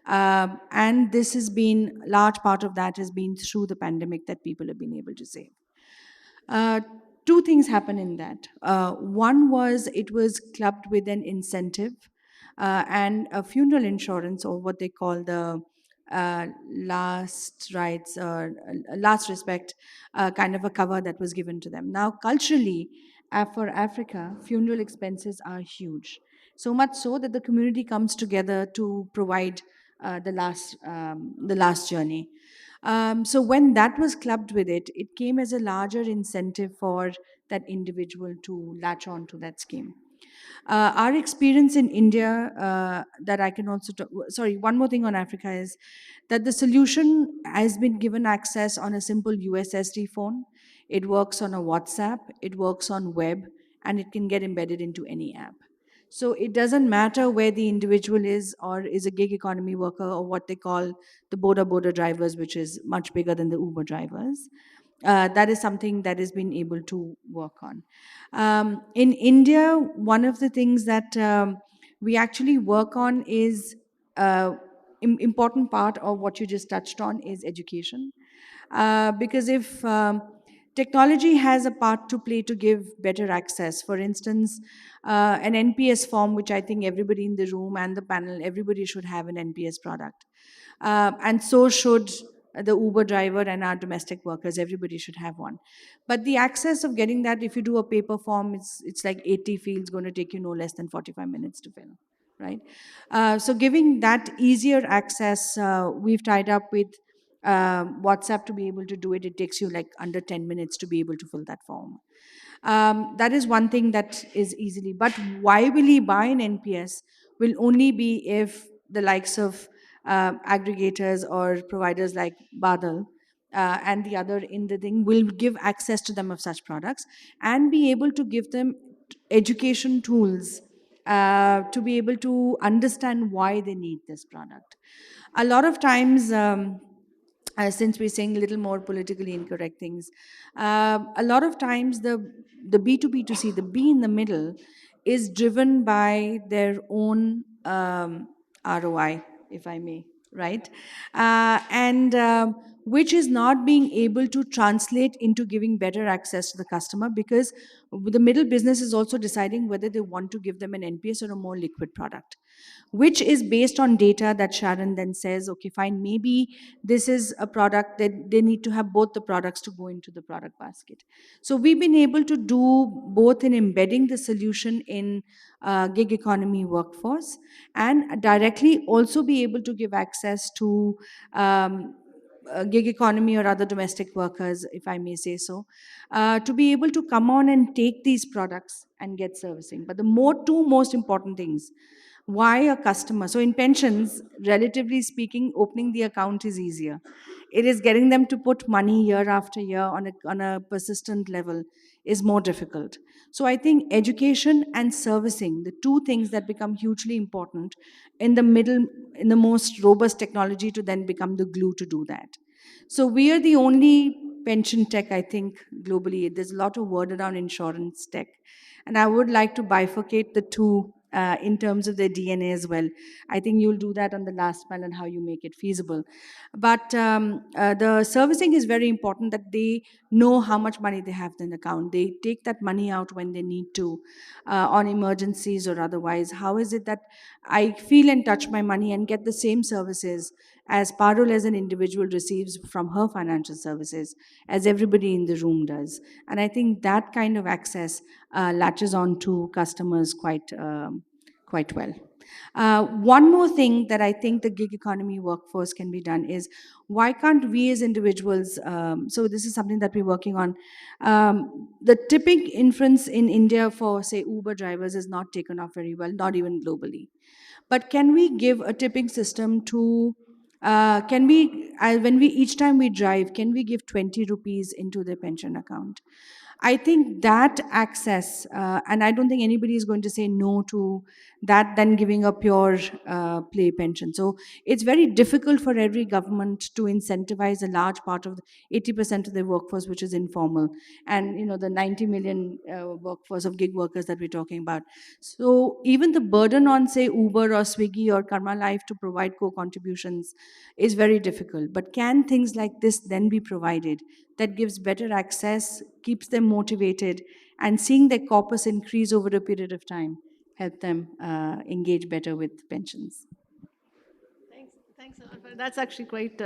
And this has been, large part of that has been through the pandemic that people have been able to save. Uh, Two things happen in that. One was it was clubbed with an incentive and a funeral insurance, or what they call the last rights or last respect kind of a cover that was given to them. Now, culturally, for Africa, funeral expenses are huge. So much so that the community comes together to provide the last journey. So when that was clubbed with it, it came as a larger incentive for that individual to latch on to that scheme. Our experience in India, that I can also talk, sorry, one more thing on Africa is that the solution has been given access on a simple USSD phone. It works on a WhatsApp, it works on web, and it can get embedded into any app. So it doesn't matter where the individual is, or is a gig economy worker, or what they call the border drivers, which is much bigger than the Uber drivers. That is something that has been able to work on. In India, one of the things that we actually work on is important part of what you just touched on is education. Because if technology has a part to play to give better access, for instance, an NPS form, which I think everybody in the room and the panel, everybody should have an NPS product. And so should the Uber driver and our domestic workers, everybody should have one. But the access of getting that, if you do a paper form, it's like 80 fields, going to take you no less than 45 minutes to fill, right? So giving that easier access, we've tied up with WhatsApp to be able to do it. It takes you like under 10 minutes to be able to fill that form. That is one thing that is easily. But why will he buy an NPS will only be if the likes of aggregators or providers like Badal and the other in the thing will give access to them of such products and be able to give them education tools to be able to understand why they need this product. A lot of times, since we're saying a little more politically incorrect things, a lot of times the B2B2C, the B in the middle, is driven by their own ROI, if I may, right? And which is not being able to translate into giving better access to the customer, because the middle business is also deciding whether they want to give them an NPS or a more liquid product, which is based on data that Sharon then says, okay, fine, maybe this is a product that they need to have both the products to go into the product basket. So we've been able to do both in embedding the solution in gig economy workforce, and directly also be able to give access to gig economy or other domestic workers, if I may say so, to be able to come on and take these products and get servicing. But the two most important things, why a customer? So in pensions, relatively speaking, opening the account is easier. It is getting them to put money year after year on a persistent level is more difficult. So I think education and servicing, the two things that become hugely important in the middle, in the most robust technology to then become the glue to do that. So we are the only pension tech, I think, globally. There's a lot of word around insurance tech. And I would like to bifurcate the two in terms of their DNA as well. I think you'll do that on the last panel, how you make it feasible. But the servicing is very important, that they know how much money they have in the account. They take that money out when they need to, on emergencies or otherwise. How is it that I feel and touch my money and get the same services as Parul as an individual receives from her financial services as everybody in the room does? And I think that kind of access latches on to customers quite well. One more thing that I think the gig economy workforce can be done is, why can't we as individuals, so this is something that we're working on, the tipping inference in India for, say, Uber drivers is not taken off very well, not even globally. But can we give a tipping system to, can we, when we, each time we drive, can we give 20 rupees into their pension account? I think that access, and I don't think anybody is going to say no to that, then giving a pure play pension. So it's very difficult for every government to incentivize a large part of the 80% of their workforce, which is informal, and the 90 million workforce of gig workers that we're talking about. So even the burden on, say, Uber or Swiggy or Karma Life to provide co-contributions is very difficult. But can things like this then be provided that gives better access, keeps them motivated, and seeing their corpus increase over a period of time help them engage better with pensions? Thanks, Alpha. That's actually quite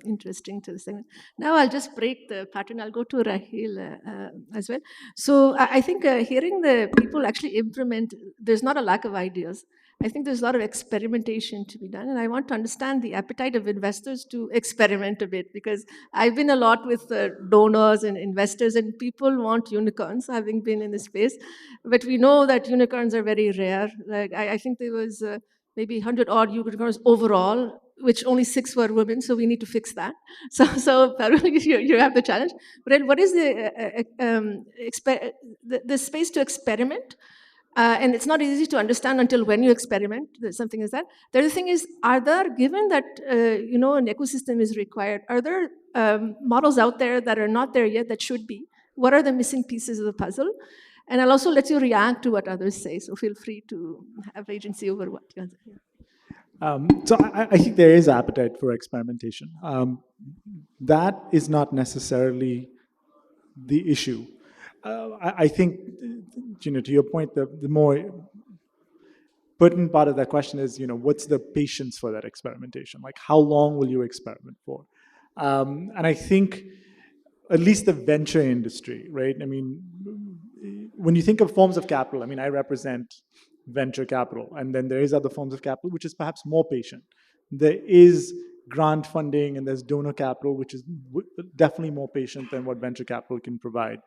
interesting to the segment. Now I'll just break the pattern. I'll go to Rahil as well. So I think hearing the people actually implement, there's not a lack of ideas. I think there's a lot of experimentation to be done, and I want to understand the appetite of investors to experiment a bit, because I've been a lot with donors and investors, and people want unicorns, having been in the space, but we know that unicorns are very rare. Like I think there was maybe 100 odd unicorns overall, which only 6 were women, so we need to fix that. So Parul, you have the challenge. But what is the space to experiment? And it's not easy to understand until when you experiment. There's something is that. The other thing is, are there, given that an ecosystem is required, are there models out there that are not there yet that should be? What are the missing pieces of the puzzle? And I'll also let you react to what others say. So feel free to have agency over what you say. So I think there is appetite for experimentation. That is not necessarily the issue. I think, to your point, the more pertinent part of that question is, what's the patience for that experimentation? Like, how long will you experiment for? And I think, at least the venture industry, right? I mean, when you think of forms of capital, I mean, I represent venture capital, and then there is other forms of capital, which is perhaps more patient. There is grant funding and there's donor capital, which is definitely more patient than what venture capital can provide.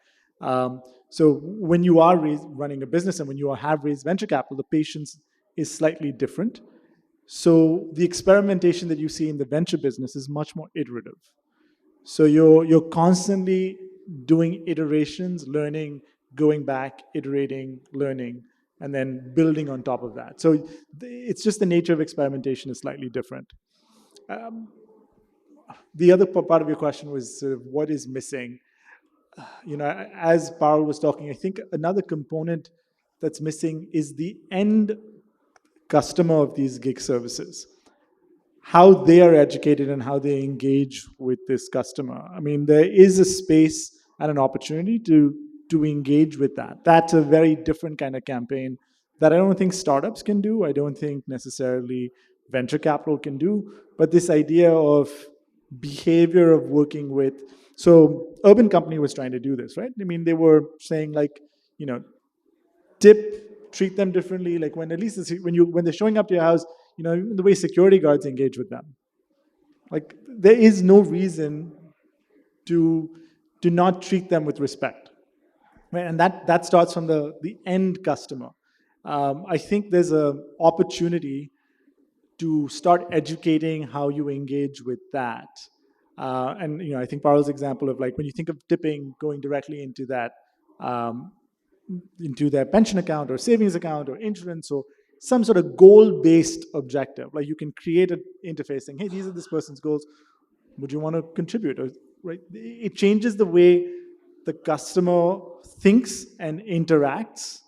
So when you are running a business and when you have raised venture capital, the patience is slightly different. So the experimentation that you see in the venture business is much more iterative. So you're constantly doing iterations, learning, going back, iterating, learning, and then building on top of that. So it's just the nature of experimentation is slightly different. The other part of your question was sort of what is missing. As Parul was talking, I think another component that's missing is the end customer of these gig services. how they are educated and how they engage with this customer. I mean, there is a space and an opportunity to engage with that. That's a very different kind of campaign that I don't think startups can do. I don't think necessarily venture capital can do. But this idea of behavior of working with, so Urban Company was trying to do this, right? I mean, they were saying like, you know, tip, treat them differently. Like when at least when they're showing up to your house, you know, the way security guards engage with them. Like there is no reason to not treat them with respect, right? And that starts from the end customer. I think there's a opportunity to start educating how you engage with that. And you know, I think Parul's example of like when you think of tipping going directly into that, um, into their pension account or savings account or insurance or some sort of goal-based objective. Like you can create an interface saying, hey, these are this person's goals. Would you want to contribute? Or, right? It changes the way the customer thinks and interacts.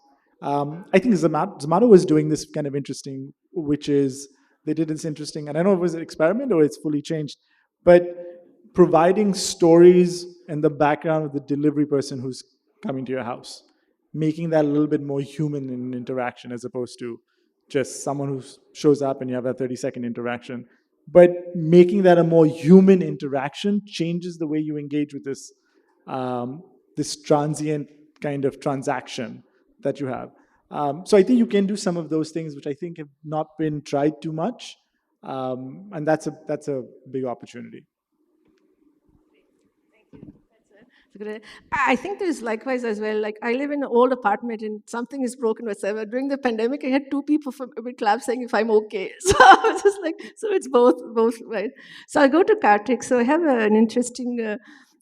I think Zomato was doing this kind of interesting, which is they did this interesting, and I don't know if it was an experiment or it's fully changed, but providing stories and the background of the delivery person who's coming to your house, making that a little bit more human in interaction as opposed to just someone who shows up and you have that 30-second interaction. But making that a more human interaction changes the way you engage with this transient kind of transaction that you have. So I think you can do some of those things, which I think have not been tried too much, and that's a big opportunity. I think there's likewise as well. Like I live in an old apartment and something is broken whatsoever. During the pandemic, I had two people from every club saying if I'm okay. So I was just like, so it's both, right? So I'll go to Kartik. So I have an interesting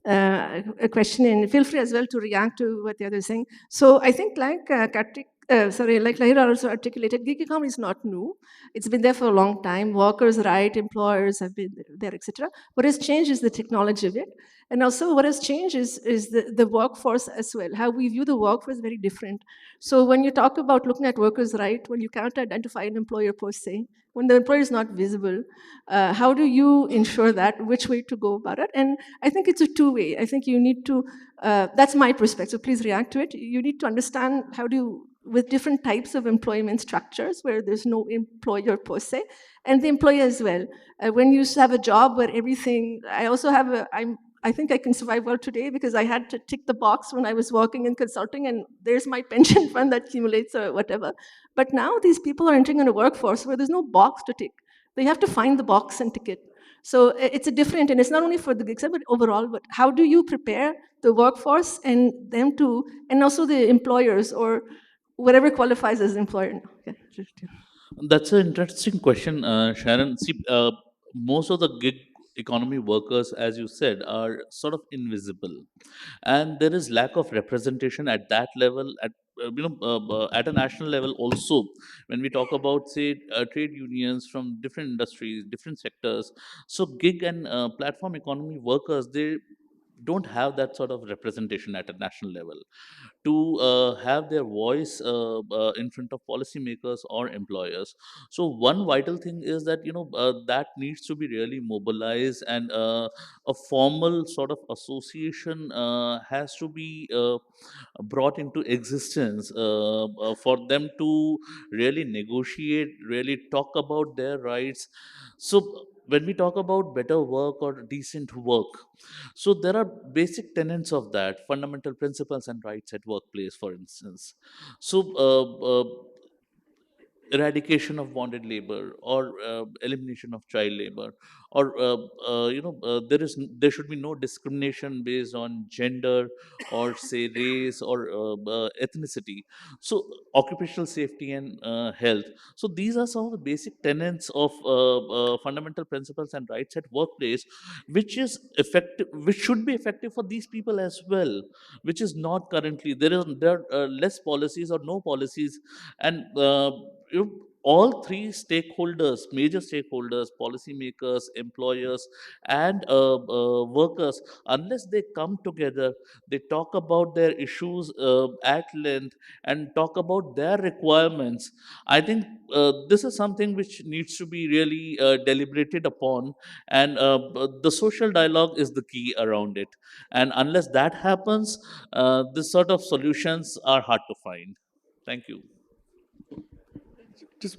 a question, and feel free as well to react to what the other is saying. So I think like Kartik, like Lahira also articulated, gig economy is not new. It's been there for a long time. Workers' right, employers have been there, etc. What has changed is the technology of it. And also what has changed is the workforce as well. How we view the workforce is very different. So when you talk about looking at workers' right, when you can't identify an employer per se, when the employer is not visible, how do you ensure that, which way to go about it? And I think it's a two-way. I think you need to, that's my perspective, so please react to it. You need to understand how do you, with different types of employment structures where there's no employer per se, and the employer as well. When you have a job where everything, I also have I think I can survive well today because I had to tick the box when I was working in consulting, and there's my pension fund that accumulates or whatever. But now these people are entering in a workforce where there's no box to tick. They have to find the box and tick it. So it's a different, and it's not only for the gigs, but overall, but how do you prepare the workforce and them to, and also the employers or whatever qualifies as employer? Okay. That's an interesting question, Sharon. See, most of the gig economy workers, as you said, are sort of invisible, and there is lack of representation at that level. At a national level also, when we talk about say trade unions from different industries, different sectors, so gig and platform economy workers, they don't have that sort of representation at a national level to have their voice in front of policymakers or employers. So one vital thing is that that needs to be really mobilized, and a formal sort of association has to be brought into existence for them to really negotiate, really talk about their rights. So when we talk about better work or decent work, so there are basic tenets of that, fundamental principles and rights at workplace, for instance. So eradication of bonded labor, or elimination of child labor, or there should be no discrimination based on gender, or say race, or ethnicity. So occupational safety and health. So these are some of the basic tenets of fundamental principles and rights at workplace, which is effective, which should be effective for these people as well, which is not currently. There are less policies or no policies, and all three stakeholders, major stakeholders, policymakers, employers, and workers, unless they come together, they talk about their issues at length and talk about their requirements, I think this is something which needs to be really deliberated upon, and the social dialogue is the key around it. And unless that happens, this sort of solutions are hard to find. Thank you. Just,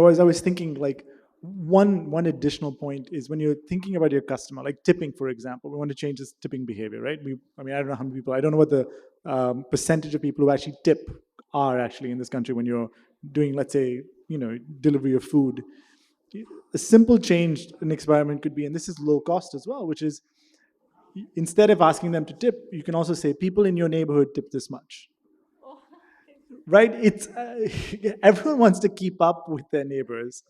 as I was thinking, like one additional point is when you're thinking about your customer, like tipping, for example, we want to change this tipping behavior, right? I mean, I don't know how many people, I don't know what the percentage of people who actually tip are actually in this country when you're doing, let's say, delivery of food. A simple change, an experiment could be, and this is low cost as well, which is instead of asking them to tip, you can also say, people in your neighborhood tip this much. Right? It's everyone wants to keep up with their neighbors.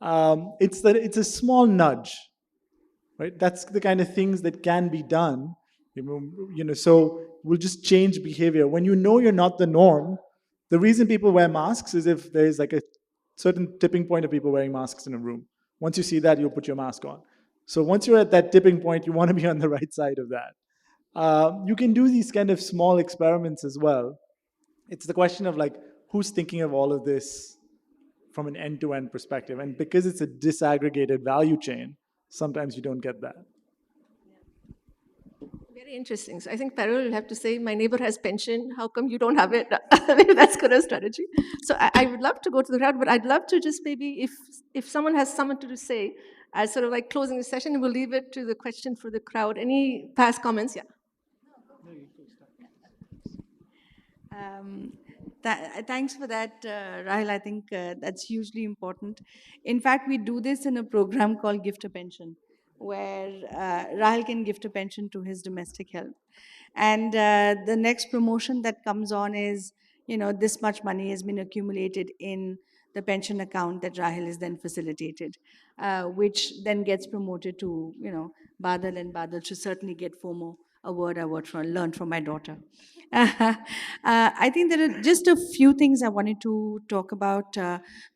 It's a small nudge, right? That's the kind of things that can be done. So we'll just change behavior. When you know you're not the norm, the reason people wear masks is if there's like a certain tipping point of people wearing masks in a room. Once you see that, you'll put your mask on. So once you're at that tipping point, you want to be on the right side of that. You can do these kind of small experiments as well. It's the question of like, who's thinking of all of this from an end-to-end perspective? And because it's a disaggregated value chain, sometimes you don't get that. Very interesting. So I think Parul will have to say, my neighbor has pension. How come you don't have it? Maybe that's good a strategy. So I would love to go to the crowd, but I'd love to just maybe, if someone has something to say, as sort of like closing the session, we'll leave it to the question for the crowd. Any past comments? Yeah. Thanks for that, Rahil. I think that's hugely important. In fact, we do this in a program called Gift a Pension, where Rahil can gift a pension to his domestic help. And the next promotion that comes on is, this much money has been accumulated in the pension account that Rahil is then facilitated, which then gets promoted to, Badal, and Badal should certainly get FOMO award I learned from my daughter. I think there are just a few things I wanted to talk about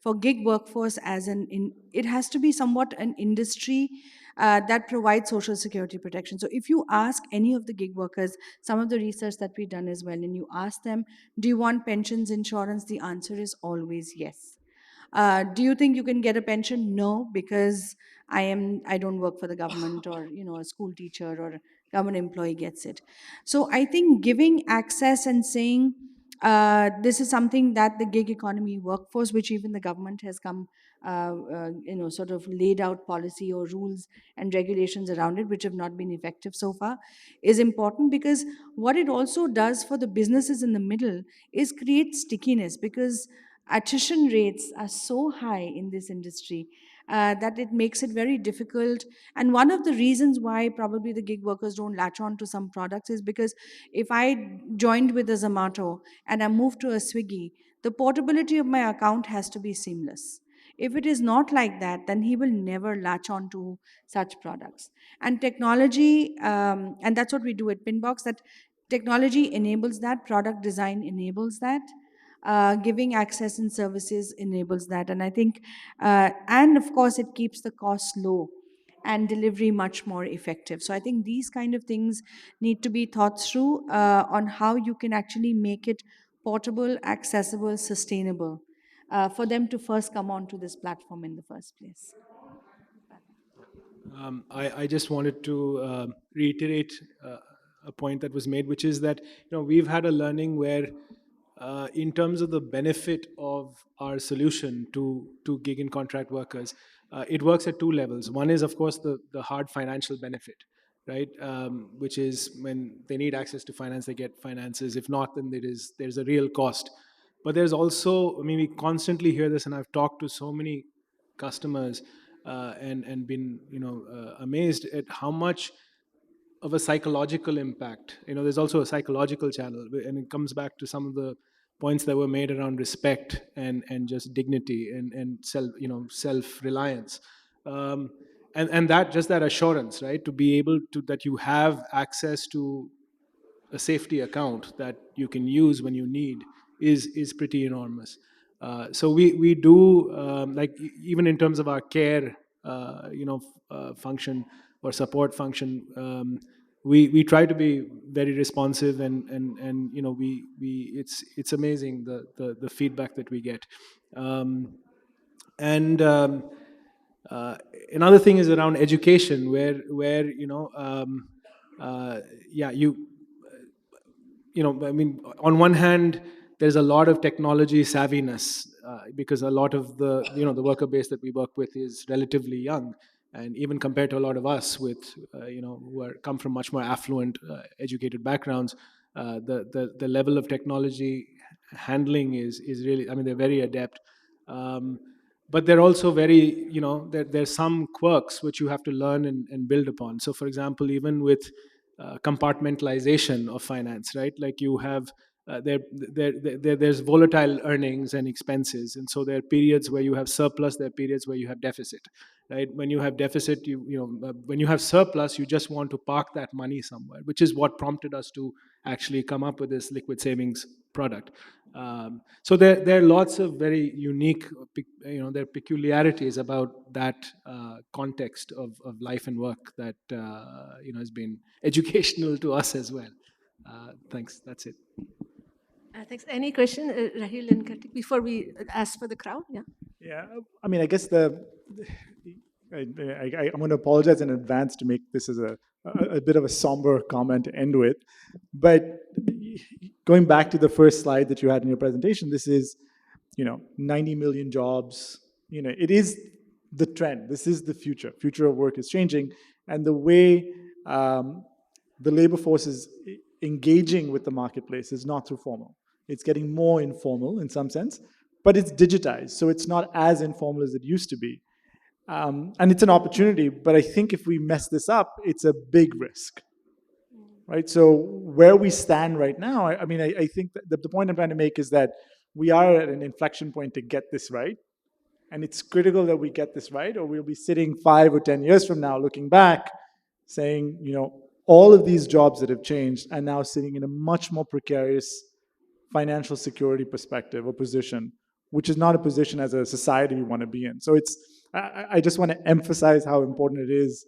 for gig workforce it has to be somewhat an industry that provides social security protection. So if you ask any of the gig workers, some of the research that we've done as well, and you ask them, do you want pensions insurance? The answer is always yes. Do you think you can get a pension? No, because I don't work for the government, or a school teacher or a government employee gets it. So I think giving access and saying this is something that the gig economy workforce, which even the government has come, sort of laid out policy or rules and regulations around it, which have not been effective so far, is important, because what it also does for the businesses in the middle is create stickiness, because attrition rates are so high in this industry that it makes it very difficult. And one of the reasons why probably the gig workers don't latch on to some products is because if I joined with a Zomato and I moved to a Swiggy, the portability of my account has to be seamless. If it is not like that, then he will never latch on to such products. And technology, and that's what we do at Pinbox, that technology enables that, product design enables that, giving access and services enables that. And I think, and of course, it keeps the cost low and delivery much more effective. So I think these kind of things need to be thought through on how you can actually make it portable, accessible, sustainable for them to first come onto this platform in the first place. I just wanted to reiterate a point that was made, which is that we've had a learning where, in terms of the benefit of our solution to gig and contract workers, it works at two levels. One is, of course, the hard financial benefit, right? Which is when they need access to finance, they get finances. If not, then there's a real cost. But there's also, I mean, we constantly hear this, and I've talked to so many customers and been amazed at how much of a psychological impact. There's also a psychological channel, and it comes back to some of the points that were made around respect and just dignity and self reliance. And that, just that assurance, right, to be able to, that you have access to a safety account that you can use when you need, is pretty enormous. So we do like even in terms of our care, function or support function. We try to be very responsive, and we it's amazing the feedback that we get. And uh, Another thing is around education, where yeah, I mean, on one hand, there's a lot of technology savviness, because a lot of the worker base that we work with is relatively young, and even compared to a lot of us with who come from much more affluent, educated backgrounds, the level of technology handling is really, I mean, they're very adept. Um, but they're also very, there's some quirks which you have to learn and build upon. So for example, even with compartmentalization of finance, right? Like you have there's volatile earnings and expenses, and so there are periods where you have surplus, there are periods where you have deficit, right? When you have deficit, when you have surplus, you just want to park that money somewhere, which is what prompted us to actually come up with this liquid savings product. So there are lots of very unique, there are peculiarities about that context of life and work that has been educational to us as well. Thanks. That's it. Thanks. Any question, Rahil and Kartik, before we ask for the crowd? Yeah. Yeah, I mean, I guess I'm going to apologize in advance to make this as a bit of a somber comment to end with. But going back to the first slide that you had in your presentation, this is, 90 million jobs. It is the trend. This is the future. Future of work is changing, and the way the labor force is engaging with the marketplace is not through formal. It's getting more informal in some sense, but it's digitized, so it's not as informal as it used to be. And it's an opportunity, but I think if we mess this up, it's a big risk, right? So where we stand right now, I mean, I think that the point I'm trying to make is that we are at an inflection point to get this right, and it's critical that we get this right, or we'll be sitting 5 or 10 years from now looking back saying, all of these jobs that have changed are now sitting in a much more precarious financial security perspective or position, which is not a position as a society we want to be in. So I just want to emphasize how important it is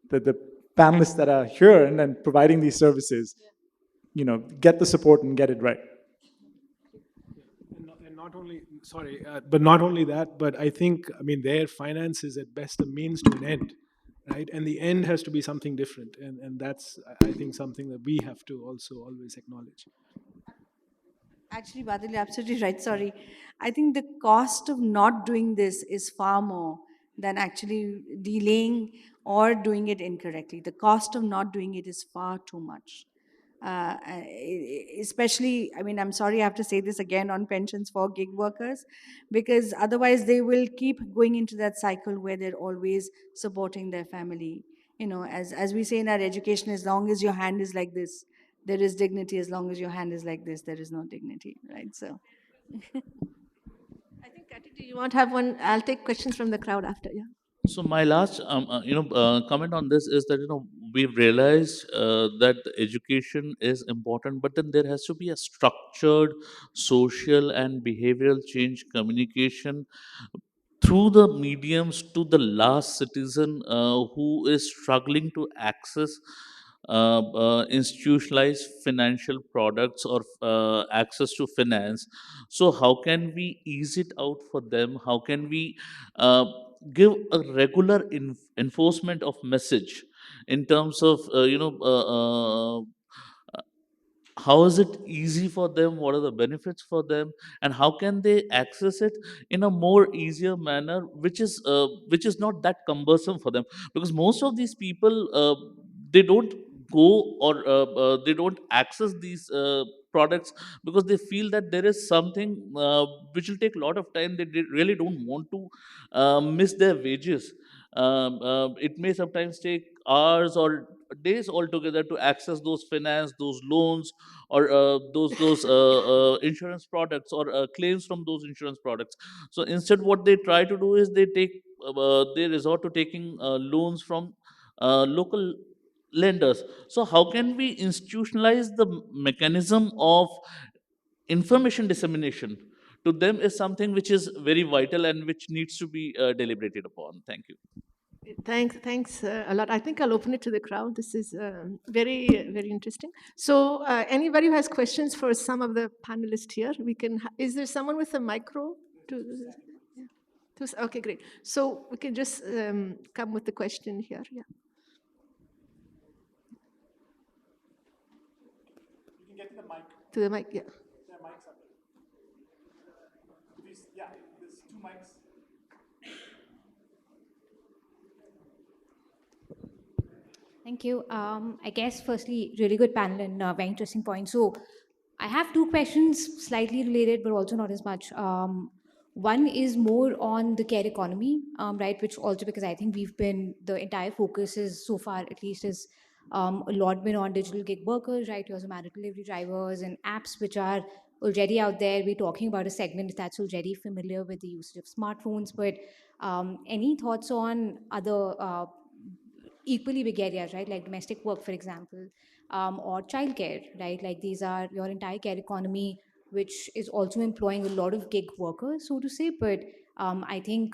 that the panelists that are here and then providing these services, get the support and get it right. And not only, sorry, but not only that, but I think, I mean, their finance is at best a means to an end, right? And the end has to be something different, and that's, I think, something that we have to also always acknowledge. Actually, Badal, you're absolutely right. Sorry. I think the cost of not doing this is far more than actually delaying or doing it incorrectly. The cost of not doing it is far too much. Especially, I mean, I'm sorry I have to say this again on pensions for gig workers, because otherwise they will keep going into that cycle where they're always supporting their family. As we say in our education, as long as your hand is like this, there is dignity. As long as your hand is like this, there is no dignity, right? So I think, Kartik, do you want to have one? I'll take questions from the crowd after. Yeah. So my last, comment on this is that we've realized that the education is important, but then there has to be a structured social and behavioral change communication through the mediums to the last citizen who is struggling to access institutionalized financial products or access to finance. So how can we ease it out for them? How can we give a regular enforcement of message in terms of how is it easy for them, what are the benefits for them, and how can they access it in a more easier manner, which is not that cumbersome for them, because most of these people they don't go or they don't access these products because they feel that there is something which will take a lot of time. They really don't want to miss their wages. It may sometimes take hours or days altogether to access those finance, those loans, or those insurance products, or claims from those insurance products. So instead, what they try to do is they resort to taking loans from local lenders. So how can we institutionalize the mechanism of information dissemination to them is something which is very vital and which needs to be deliberated upon. Thank you. Thanks a lot. I think I'll open it to the crowd. This is very interesting. So, anybody who has questions for some of the panelists here, we can. Is there someone with a micro? To, yeah. Okay, great. So we can just come with the question here. Yeah. You can get to the mic. To the mic. Yeah. There are mics up there. Yeah, there's two mics. Thank you. I guess firstly, really good panel and very interesting point. So I have two questions, slightly related, but also not as much. One is more on the care economy, right? Which also because I think the entire focus is so far, at least, is a lot been on digital gig workers, right? You also matter delivery drivers and apps which are already out there. We're talking about a segment that's already familiar with the usage of smartphones, but any thoughts on other equally big areas, right? Like domestic work, for example, or childcare, right? Like these are your entire care economy, which is also employing a lot of gig workers, so to say. But I think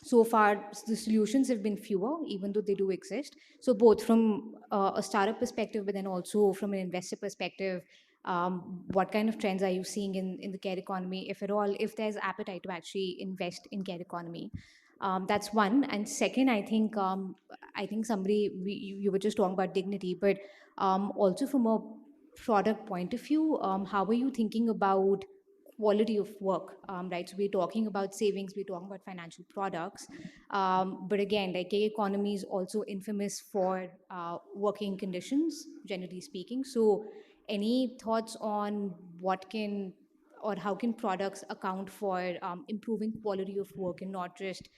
so far the solutions have been fewer, even though they do exist. So both from a startup perspective, but then also from an investor perspective, what kind of trends are you seeing in the care economy, if at all, if there's appetite to actually invest in care economy? That's one. And second, I think you were just talking about dignity, but also from a product point of view, how are you thinking about quality of work, right? So we're talking about savings, we're talking about financial products, but again, like gig economy is also infamous for working conditions, generally speaking. So any thoughts on what can or how can products account for improving quality of work and not just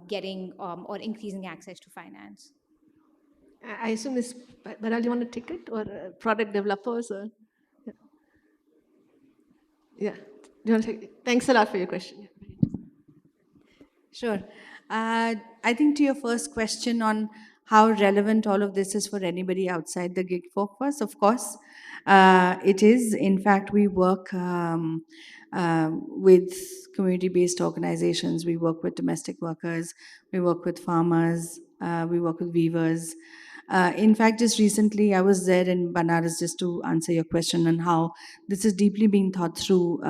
getting or increasing access to finance? I assume this. Baral, you want to take it, or product developers, or yeah. Yeah. Do you want to take it? Thanks a lot for your question. Yeah. Sure. I think to your first question on how relevant all of this is for anybody outside the gig workforce, of course, it is. In fact, we work with community-based organizations. We work with domestic workers. We work with farmers. We work with weavers. In fact, just recently, I was there in Banaras just to answer your question on how this is deeply being thought through.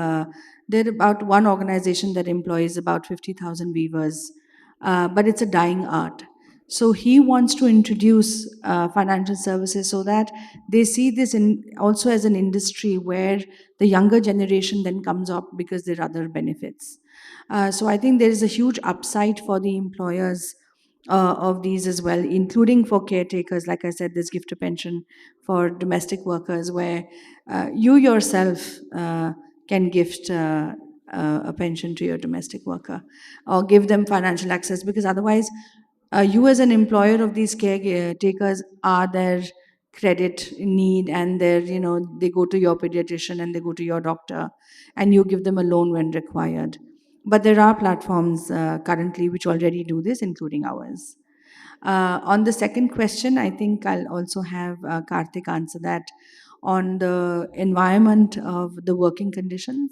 There about one organization that employs about 50,000 weavers, but it's a dying art. So he wants to introduce financial services so that they see this in also as an industry where the younger generation then comes up because there are other benefits. So I think there is a huge upside for the employers of these as well, including for caretakers. Like I said, there's gift to pension for domestic workers where you yourself can gift a pension to your domestic worker or give them financial access, because otherwise you as an employer of these caretakers are their credit need, and they go to your pediatrician and they go to your doctor and you give them a loan when required. But there are platforms currently which already do this, including ours. On the second question, I think I'll also have Karthik answer that on the environment of the working conditions.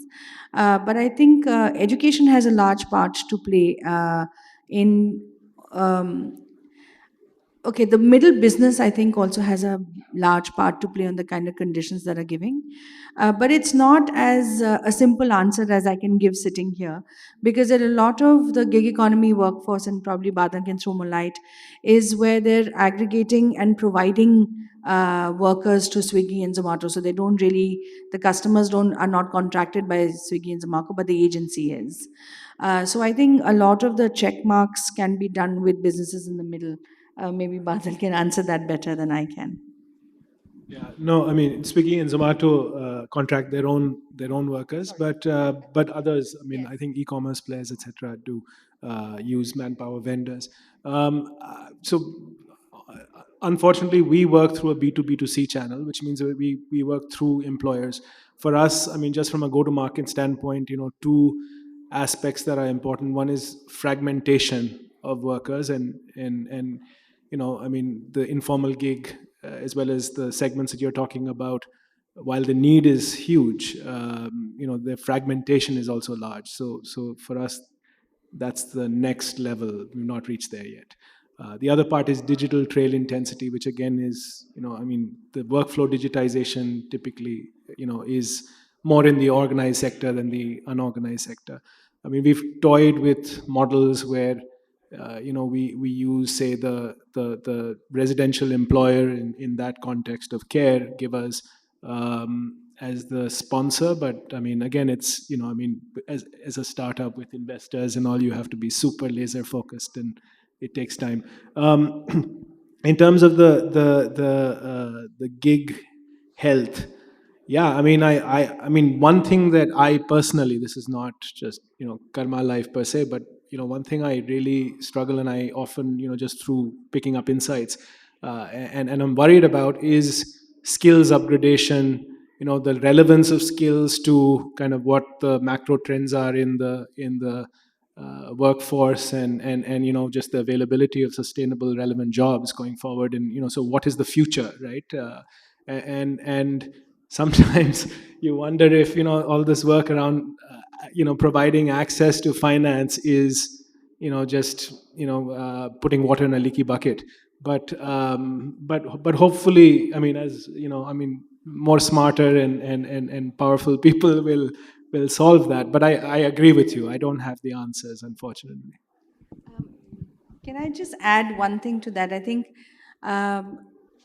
But I think education has a large part to play in. Okay, the middle business, I think, also has a large part to play on the kind of conditions that are giving. But it's not as a simple answer as I can give sitting here, because there are a lot of the gig economy workforce, and probably Badan can throw more light, is where they're aggregating and providing workers to Swiggy and Zomato. So they don't really, the customers are not contracted by Swiggy and Zomato, but the agency is. So I think a lot of the check marks can be done with businesses in the middle. Maybe Badal can answer that better than I can. Yeah, no, I mean, Swiggy and Zomato contract their own workers, but others, I mean, Yes. I think e-commerce players, etc., do use manpower vendors. So, unfortunately, we work through a B2B2C channel, which means that we work through employers. For us, I mean, just from a go-to-market standpoint, two aspects that are important. One is fragmentation of workers, and I mean, the informal gig, as well as the segments that you're talking about, while the need is huge, the fragmentation is also large. So for us, that's the next level. We've not reached there yet. The other part is digital trail intensity, which again is, the workflow digitization typically, is more in the organized sector than the unorganized sector. We've toyed with models where, we use, say, the residential employer in that context of care, give us as the sponsor. But again, it's, as a startup with investors and all, you have to be super laser focused, and it takes time. In terms of the gig health, yeah, one thing that I personally, this is not just, karma life per se, but one thing I really struggle, and I often, just through picking up insights, and I'm worried about, is skills upgradation, the relevance of skills to kind of what the macro trends are in the workforce, and just the availability of sustainable relevant jobs going forward. And so what is the future, right? And sometimes you wonder if all this work around providing access to finance is just putting water in a leaky bucket. But hopefully, as more smarter and powerful people will solve that. But I agree with you, I don't have the answers, unfortunately. Can I just add one thing to that? I think,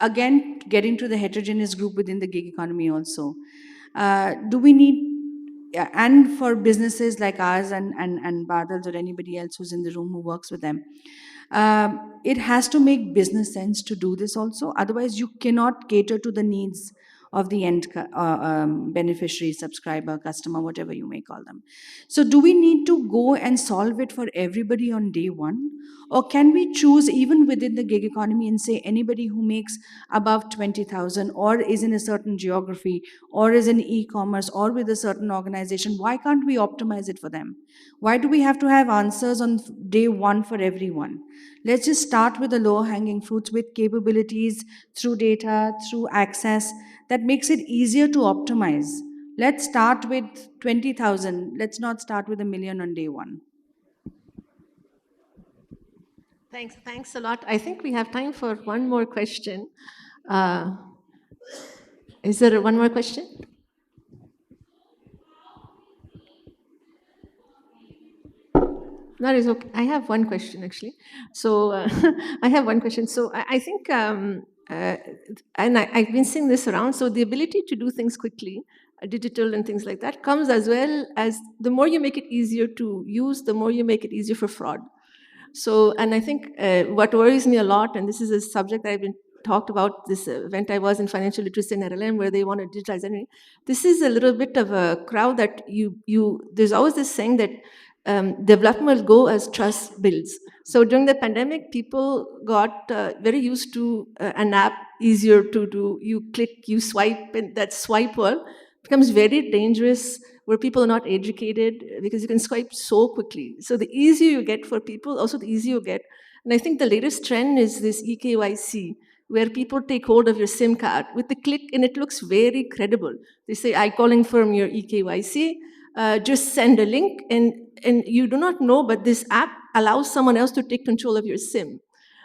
again, getting to the heterogeneous group within the gig economy also. Do we need, yeah, and for businesses like ours and Badal's or anybody else who's in the room who works with them, it has to make business sense to do this also. Otherwise, you cannot cater to the needs of the end beneficiary, subscriber, customer, whatever you may call them. So, do we need to go and solve it for everybody on day one? Or can we choose even within the gig economy and say anybody who makes above 20,000 or is in a certain geography or is in e-commerce or with a certain organization, why can't we optimize it for them? Why do we have to have answers on day one for everyone? Let's just start with the lower hanging fruits with capabilities through data, through access that makes it easier to optimize. Let's start with 20,000. Let's not start with 1 million on day one. Thanks a lot. I think we have time for one more question. Is there one more question? That is okay. I have one question actually. So I have one question. So I think, and I've been seeing this around. So the ability to do things quickly, digital and things like that, comes as well as the more you make it easier to use, the more you make it easier for fraud. So, and I think what worries me a lot, and this is a subject that I've been talked about this event I was in financial literacy in RLM where they want to digitize everything. This is a little bit of a crowd that there's always this saying that development will go as trust builds. So during the pandemic, people got very used to an app easier to do. You click, you swipe, and that swipe world becomes very dangerous where people are not educated because you can swipe so quickly. So the easier you get for people, also the easier you get. And I think the latest trend is this eKYC, where people take hold of your SIM card with the click, and it looks very credible. They say, I calling from your eKYC, just send a link, and you do not know, but this app allows someone else to take control of your SIM.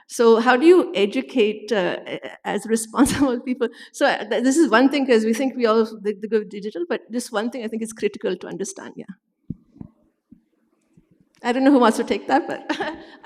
So how do you educate as responsible people? So this is one thing, because we think we all go digital, but this one thing I think is critical to understand, yeah. I don't know who wants to take that, but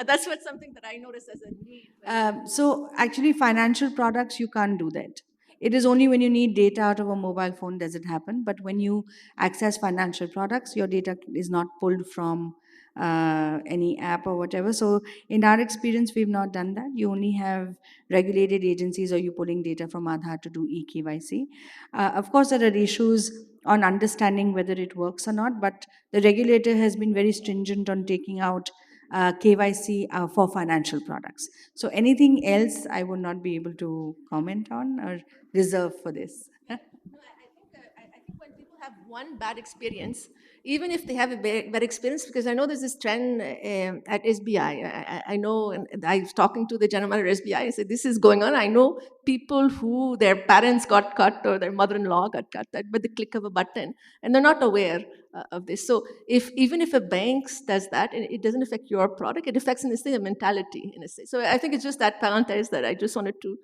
that's what something that I notice as a need. So actually, financial products, you can't do that. It is only when you need data out of a mobile phone does it happen. But when you access financial products, your data is not pulled from any app or whatever. So in our experience, we've not done that. You only have regulated agencies or you pulling data from Aadhaar to do eKYC. Of course, there are issues on understanding whether it works or not, but the regulator has been very stringent on taking out KYC for financial products. So anything else I would not be able to comment on or reserve for this. I think when people have one bad experience, even if they have a bad experience, because I know there's this trend at SBI. I know, and I was talking to the general manager of SBI. I said, this is going on. I know people who their parents got cut or their mother-in-law got cut by the click of a button, and they're not aware of this. So even if a bank does that, and it doesn't affect your product, it affects, in a sense, a mentality, in a sense. So I think it's just that parenthesis that I just wanted to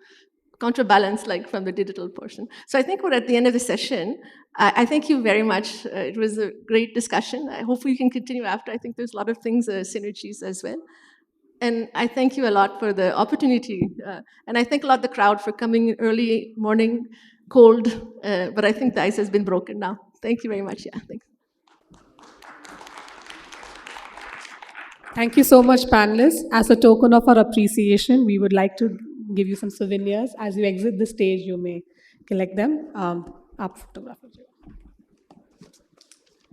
counterbalance, like from the digital portion. So I think we're at the end of the session. I thank you very much. It was a great discussion. I hope we can continue after. I think there's a lot of things, synergies as well. And I thank you a lot for the opportunity. And I thank a lot the crowd for coming early morning, cold, but I think the ice has been broken now. Thank you very much. Yeah, thanks. Thank you so much, panelists. As a token of our appreciation, we would like to give you some souvenirs. As you exit the stage, you may collect them. Aap photograph ho jayega.